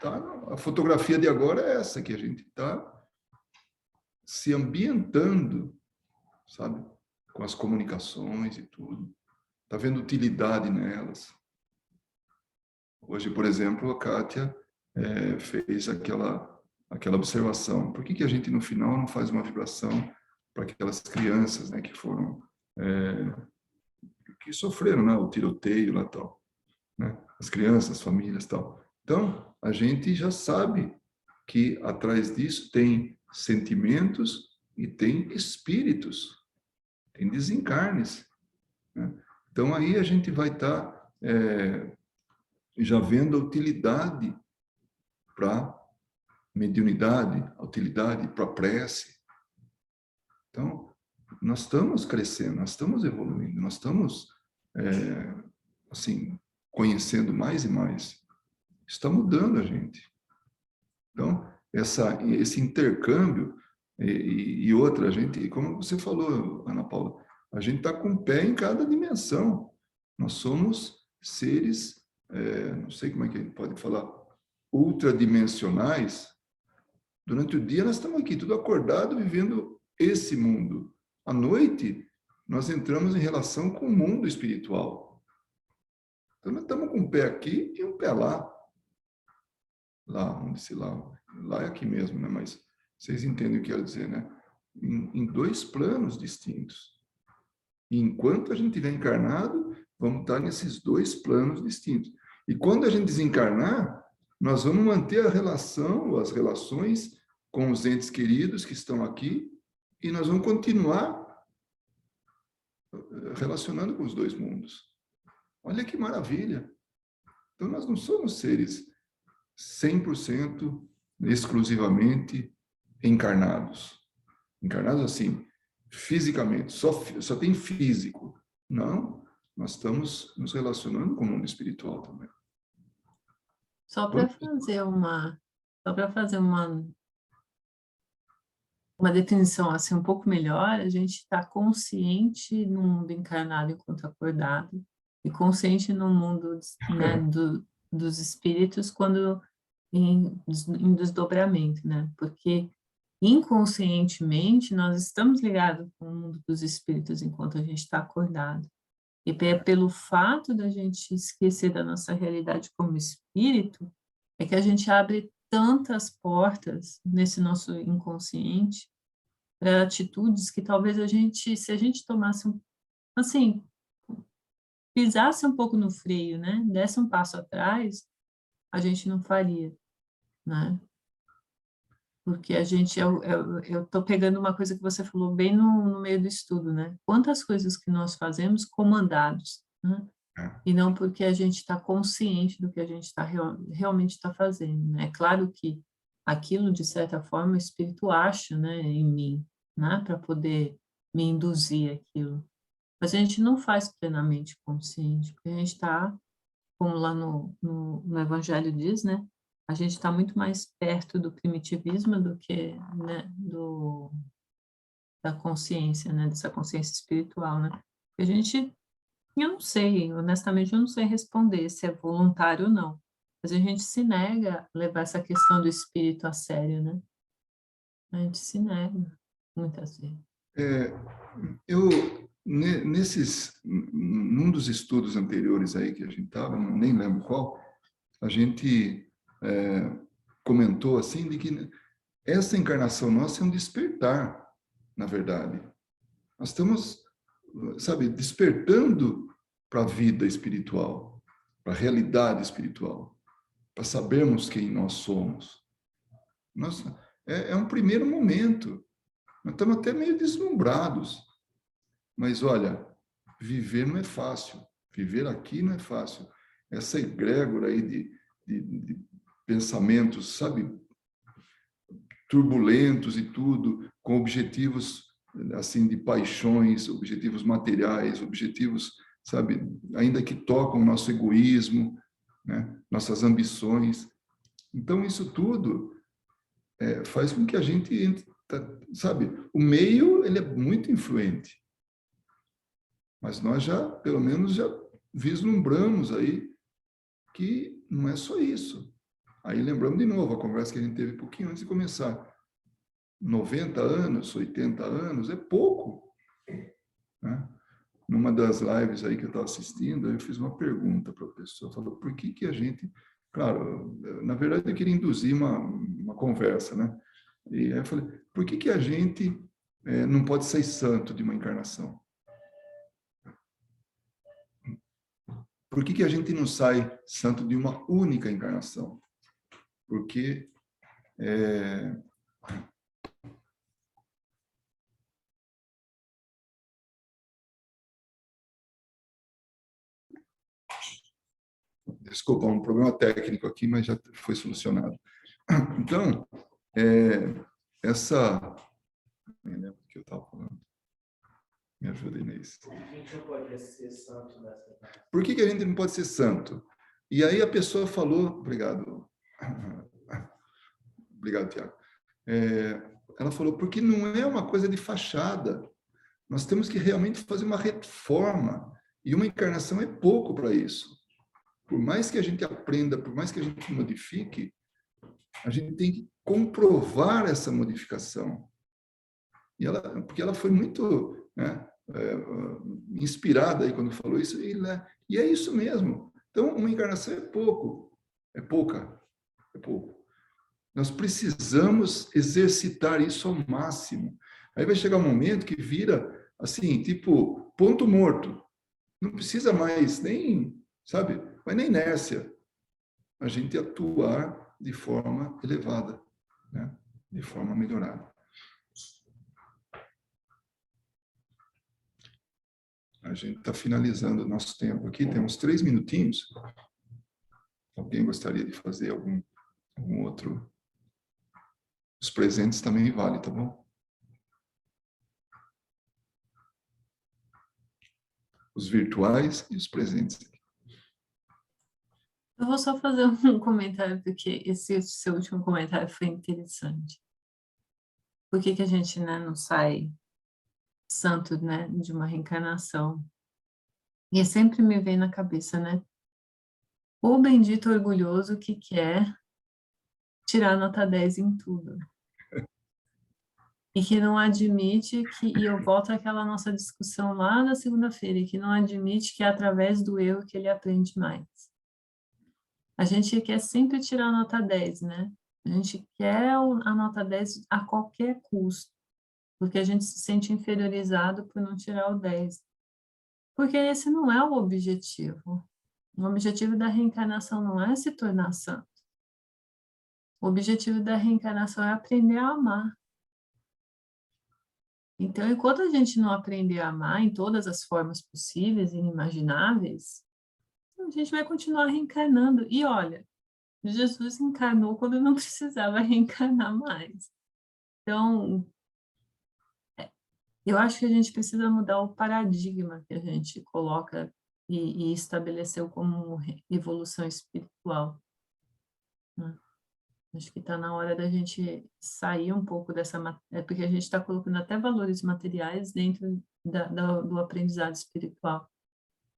a fotografia de agora é essa, que a gente está se ambientando, sabe? Com as comunicações e tudo. Está vendo utilidade nelas. Hoje, por exemplo, a Kátia fez aquela observação. Por que a gente, no final, não faz uma vibração para aquelas crianças, né, que foram... que sofreram, né, o tiroteio lá e tal, né? As crianças, as famílias e tal. Então, a gente já sabe que atrás disso tem sentimentos e tem espíritos, tem desencarnes, né? Então, aí a gente vai estar já vendo a utilidade para mediunidade, a utilidade para prece. Então, nós estamos crescendo, nós estamos evoluindo, nós estamos, assim, conhecendo mais e mais. Está mudando a gente. Então, esse intercâmbio e outra, a gente, como você falou, Ana Paula, a gente está com o pé em cada dimensão. Nós somos seres, não sei como é que a gente pode falar, ultradimensionais. Durante o dia nós estamos aqui, tudo acordado, vivendo esse mundo. À noite, nós entramos em relação com o mundo espiritual. Então, nós estamos com um pé aqui e um pé lá. Lá é aqui mesmo, né? Mas vocês entendem o que eu quero dizer, né? Em dois planos distintos. E enquanto a gente estiver encarnado, vamos estar nesses dois planos distintos. E quando a gente desencarnar, nós vamos manter a relação, as relações com os entes queridos que estão aqui, e nós vamos continuar relacionando com os dois mundos. Olha que maravilha! Então, nós não somos seres 100% exclusivamente encarnados. Encarnados assim, fisicamente, só tem físico. Não, nós estamos nos relacionando com o mundo espiritual também. Só para fazer uma definição assim um pouco melhor, a gente está consciente no mundo encarnado enquanto acordado e consciente no mundo, né, dos espíritos quando em desdobramento, né? Porque inconscientemente nós estamos ligados com o mundo dos espíritos enquanto a gente está acordado. E pelo fato da gente esquecer da nossa realidade como espírito, é que a gente abre tantas portas nesse nosso inconsciente para atitudes que talvez a gente, se a gente tomasse, assim, pisasse um pouco no freio, né? Desse um passo atrás, a gente não faria, né? Porque a gente, eu tô pegando uma coisa que você falou bem no meio do estudo, né? Quantas coisas que nós fazemos comandados, né? É. E não porque a gente está consciente do que a gente está realmente está fazendo, né? É claro que aquilo, de certa forma, o espírito acha, né, em mim, né, para poder me induzir aquilo. Mas a gente não faz plenamente consciente, porque a gente está, como lá no Evangelho diz, né, a gente está muito mais perto do primitivismo do que, né, da consciência, né, dessa consciência espiritual, né? Porque a gente, eu não sei, honestamente, eu não sei responder se é voluntário ou não. Mas a gente se nega a levar essa questão do espírito a sério, né? A gente se nega, muitas vezes. É, eu, num dos estudos anteriores aí que a gente estava, nem lembro qual, a gente comentou assim de que essa encarnação nossa é um despertar, na verdade. Nós estamos, sabe, despertando para a vida espiritual, para a realidade espiritual, para sabermos quem nós somos. Nossa, é um primeiro momento. Nós estamos até meio deslumbrados. Mas olha, viver não é fácil. Viver aqui não é fácil. Essa egrégora aí de pensamentos, sabe, turbulentos e tudo, com objetivos assim de paixões, objetivos materiais, objetivos, sabe, ainda que tocam o nosso egoísmo, né, nossas ambições. Então isso tudo faz com que a gente, sabe, o meio ele é muito influente, mas nós já, pelo menos, já vislumbramos aí que não é só isso. Aí lembramos de novo a conversa que a gente teve um pouquinho antes de começar. 90 anos, 80 anos, é pouco, né? Numa das lives aí que eu estava assistindo, eu fiz uma pergunta para a pessoa, falou, por que que a gente... Claro, na verdade eu queria induzir uma conversa, né? E aí eu falei, por que que a gente não pode ser santo de uma encarnação? Por que que a gente não sai santo de uma única encarnação? Porque desculpa, um problema técnico aqui, mas já foi solucionado. Então, essa... Nem lembro o que eu estava falando. Me ajuda, Inês. Por que a gente não pode ser santo nessa encarnação? Por que que a gente não pode ser santo? E aí a pessoa falou... Obrigado. Obrigado, Tiago. Ela falou, porque não é uma coisa de fachada. Nós temos que realmente fazer uma reforma. E uma encarnação é pouco para isso. Por mais que a gente aprenda, por mais que a gente modifique, a gente tem que comprovar essa modificação. E porque ela foi muito, né, inspirada aí quando falou isso, e é isso mesmo. Então, uma encarnação é pouco, é pouca, é pouco. Nós precisamos exercitar isso ao máximo. Aí vai chegar um momento que vira, assim, tipo, ponto morto. Não precisa mais nem, sabe, vai na inércia. A gente atuar de forma elevada, né? De forma melhorada. A gente está finalizando o nosso tempo aqui, temos 3 minutinhos. Alguém gostaria de fazer algum outro? Os presentes também vale, tá bom? Os virtuais e os presentes. Eu vou só fazer um comentário, porque esse seu último comentário foi interessante. Por que que a gente, né, não sai santo, né, de uma reencarnação? E sempre me vem na cabeça, né? O bendito orgulhoso que quer tirar nota 10 em tudo. E que não admite que, e eu volto àquela nossa discussão lá na segunda-feira, e que não admite que é através do eu que ele aprende mais. A gente quer sempre tirar a nota 10, né? A gente quer a nota 10 a qualquer custo, porque a gente se sente inferiorizado por não tirar o 10. Porque esse não é o objetivo. O objetivo da reencarnação não é se tornar santo. O objetivo da reencarnação é aprender a amar. Então, enquanto a gente não aprender a amar em todas as formas possíveis e inimagináveis, a gente vai continuar reencarnando. E olha, Jesus encarnou quando não precisava reencarnar mais. Então, eu acho que a gente precisa mudar o paradigma que a gente coloca e estabeleceu como evolução espiritual, né? Acho que está na hora da gente sair um pouco dessa... porque a gente está colocando até valores materiais dentro do aprendizado espiritual.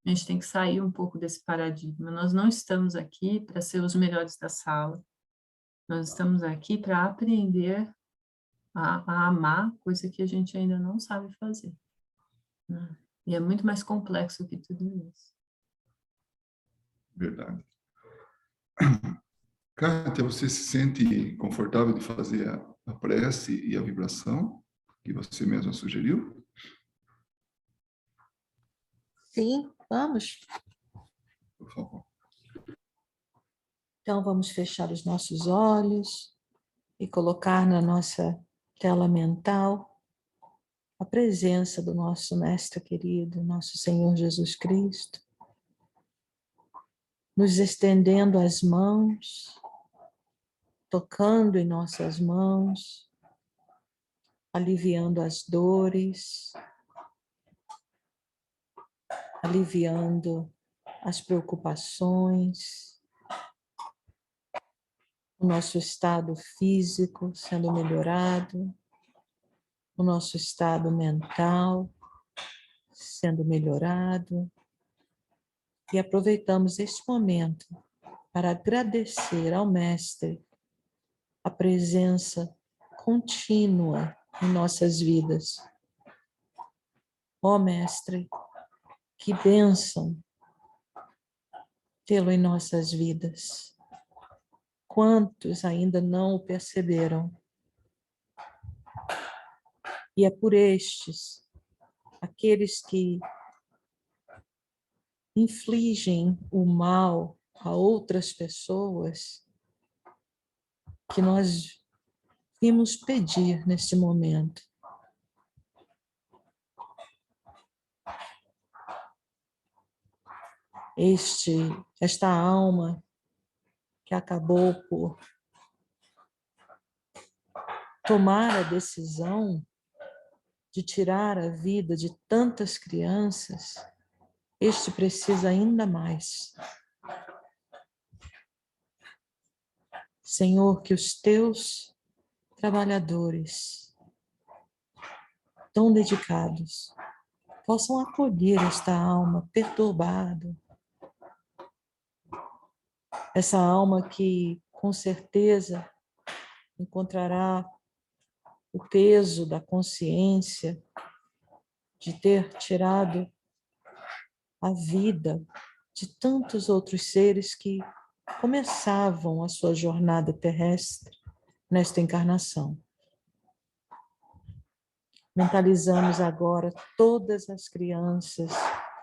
A gente tem que sair um pouco desse paradigma. Nós não estamos aqui para ser os melhores da sala. Nós estamos aqui para aprender a amar, coisa que a gente ainda não sabe fazer, né? E é muito mais complexo que tudo isso. Verdade. Kátia, você se sente confortável de fazer a prece e a vibração que você mesma sugeriu? Sim, vamos. Por favor. Então, vamos fechar os nossos olhos e colocar na nossa tela mental a presença do nosso Mestre querido, nosso Senhor Jesus Cristo, nos estendendo as mãos, tocando em nossas mãos, aliviando as dores, aliviando as preocupações, o nosso estado físico sendo melhorado, o nosso estado mental sendo melhorado. E aproveitamos este momento para agradecer ao Mestre a presença contínua em nossas vidas. Ó Mestre, que bênção tê-lo em nossas vidas. Quantos ainda não o perceberam? E é por estes, aqueles que infligem o mal a outras pessoas, que nós vimos pedir neste momento. Esta alma que acabou por tomar a decisão de tirar a vida de tantas crianças, este precisa ainda mais. Senhor, que os teus trabalhadores, tão dedicados, possam acolher esta alma perturbada, essa alma que, com certeza, encontrará o peso da consciência de ter tirado a vida de tantos outros seres que começavam a sua jornada terrestre nesta encarnação. Mentalizamos agora todas as crianças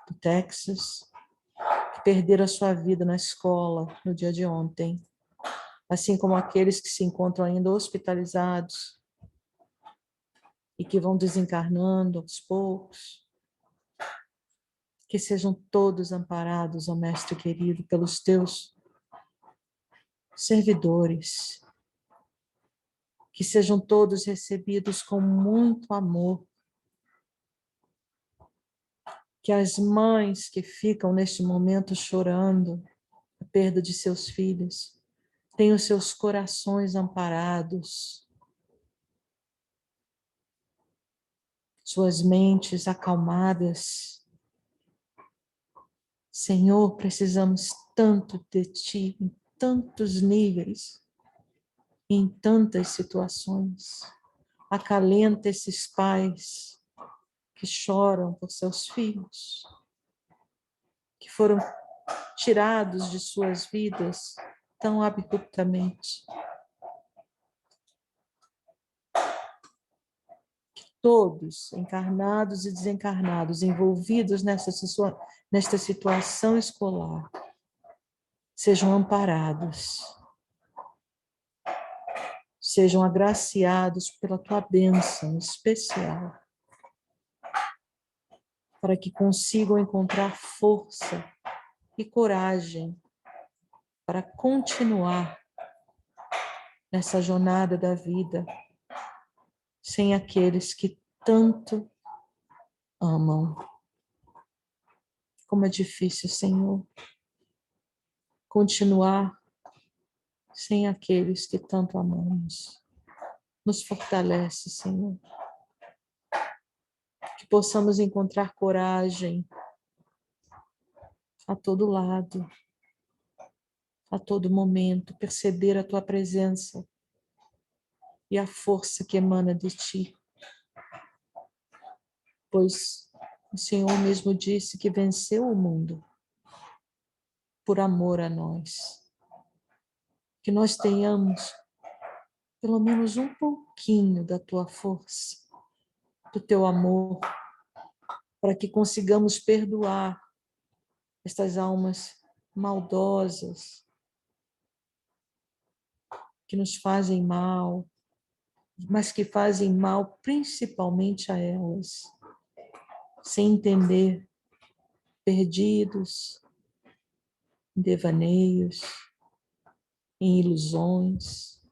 do Texas que perderam a sua vida na escola no dia de ontem, assim como aqueles que se encontram ainda hospitalizados e que vão desencarnando aos poucos. Que sejam todos amparados, ó Mestre querido, pelos teus servidores. Que sejam todos recebidos com muito amor. Que as mães que ficam neste momento chorando a perda de seus filhos tenham seus corações amparados, suas mentes acalmadas. Senhor, precisamos tanto de Ti, em tantos níveis, em tantas situações. Acalenta esses pais que choram por seus filhos, que foram tirados de suas vidas tão abruptamente. Que todos, encarnados e desencarnados, envolvidos nesta situação escolar, sejam amparados, sejam agraciados pela tua bênção especial, para que consigam encontrar força e coragem para continuar nessa jornada da vida, sem aqueles que tanto amam. Como é difícil, Senhor, continuar sem aqueles que tanto amamos. Nos fortalece, Senhor. Que possamos encontrar coragem a todo lado, a todo momento, perceber a tua presença e a força que emana de ti. Pois o Senhor mesmo disse que venceu o mundo por amor a nós. Que nós tenhamos pelo menos um pouquinho da tua força, do teu amor, para que consigamos perdoar estas almas maldosas que nos fazem mal, mas que fazem mal principalmente a elas, sem entender, perdidos, em devaneios, em ilusões,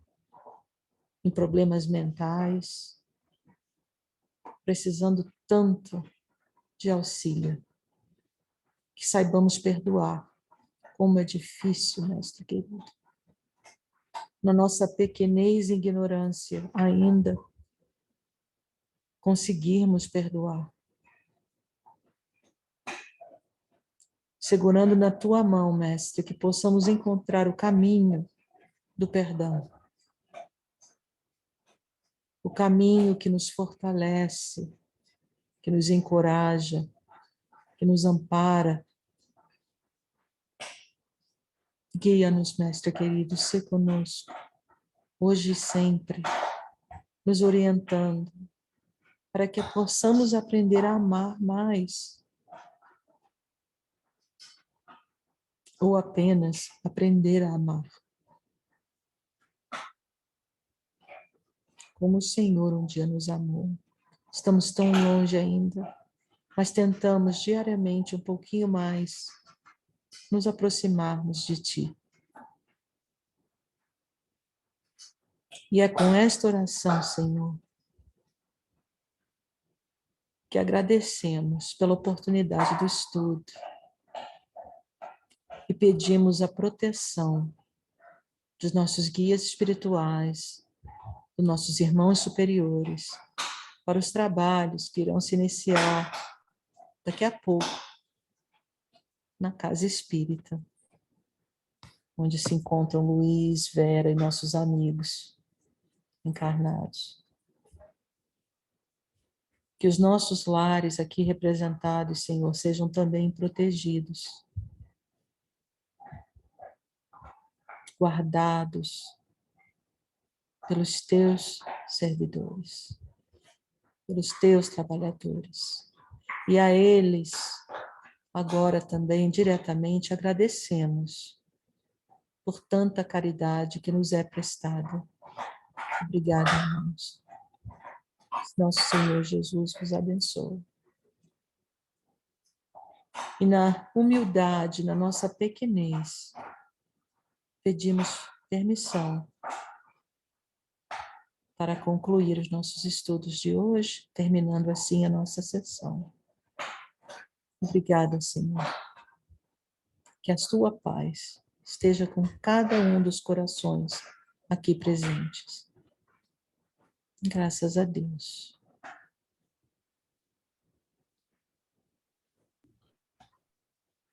em problemas mentais, precisando tanto de auxílio. Que saibamos perdoar, como é difícil, mestre querido. Na nossa pequenez e ignorância, ainda conseguirmos perdoar. Segurando na tua mão, mestre, que possamos encontrar o caminho do perdão. O caminho que nos fortalece, que nos encoraja, que nos ampara. Guia-nos, mestre querido, se conosco, hoje e sempre, nos orientando, para que possamos aprender a amar mais, ou apenas aprender a amar. Como o Senhor um dia nos amou. Estamos tão longe ainda, mas tentamos diariamente um pouquinho mais nos aproximarmos de Ti. E é com esta oração, Senhor, que agradecemos pela oportunidade do estudo e pedimos a proteção dos nossos guias espirituais, dos nossos irmãos superiores, para os trabalhos que irão se iniciar daqui a pouco na Casa Espírita, onde se encontram Luiz, Vera e nossos amigos encarnados. Que os nossos lares aqui representados, Senhor, sejam também protegidos, guardados pelos teus servidores, pelos teus trabalhadores. E a eles, agora também diretamente, agradecemos por tanta caridade que nos é prestada. Obrigada, irmãos. Nosso Senhor Jesus vos abençoe. E na humildade, na nossa pequenez, pedimos permissão para concluir os nossos estudos de hoje, terminando assim a nossa sessão. Obrigada, Senhor. Que a sua paz esteja com cada um dos corações aqui presentes. Graças a Deus.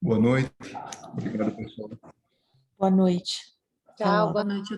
Boa noite. Obrigado, pessoal. Boa noite. Tchau, boa noite a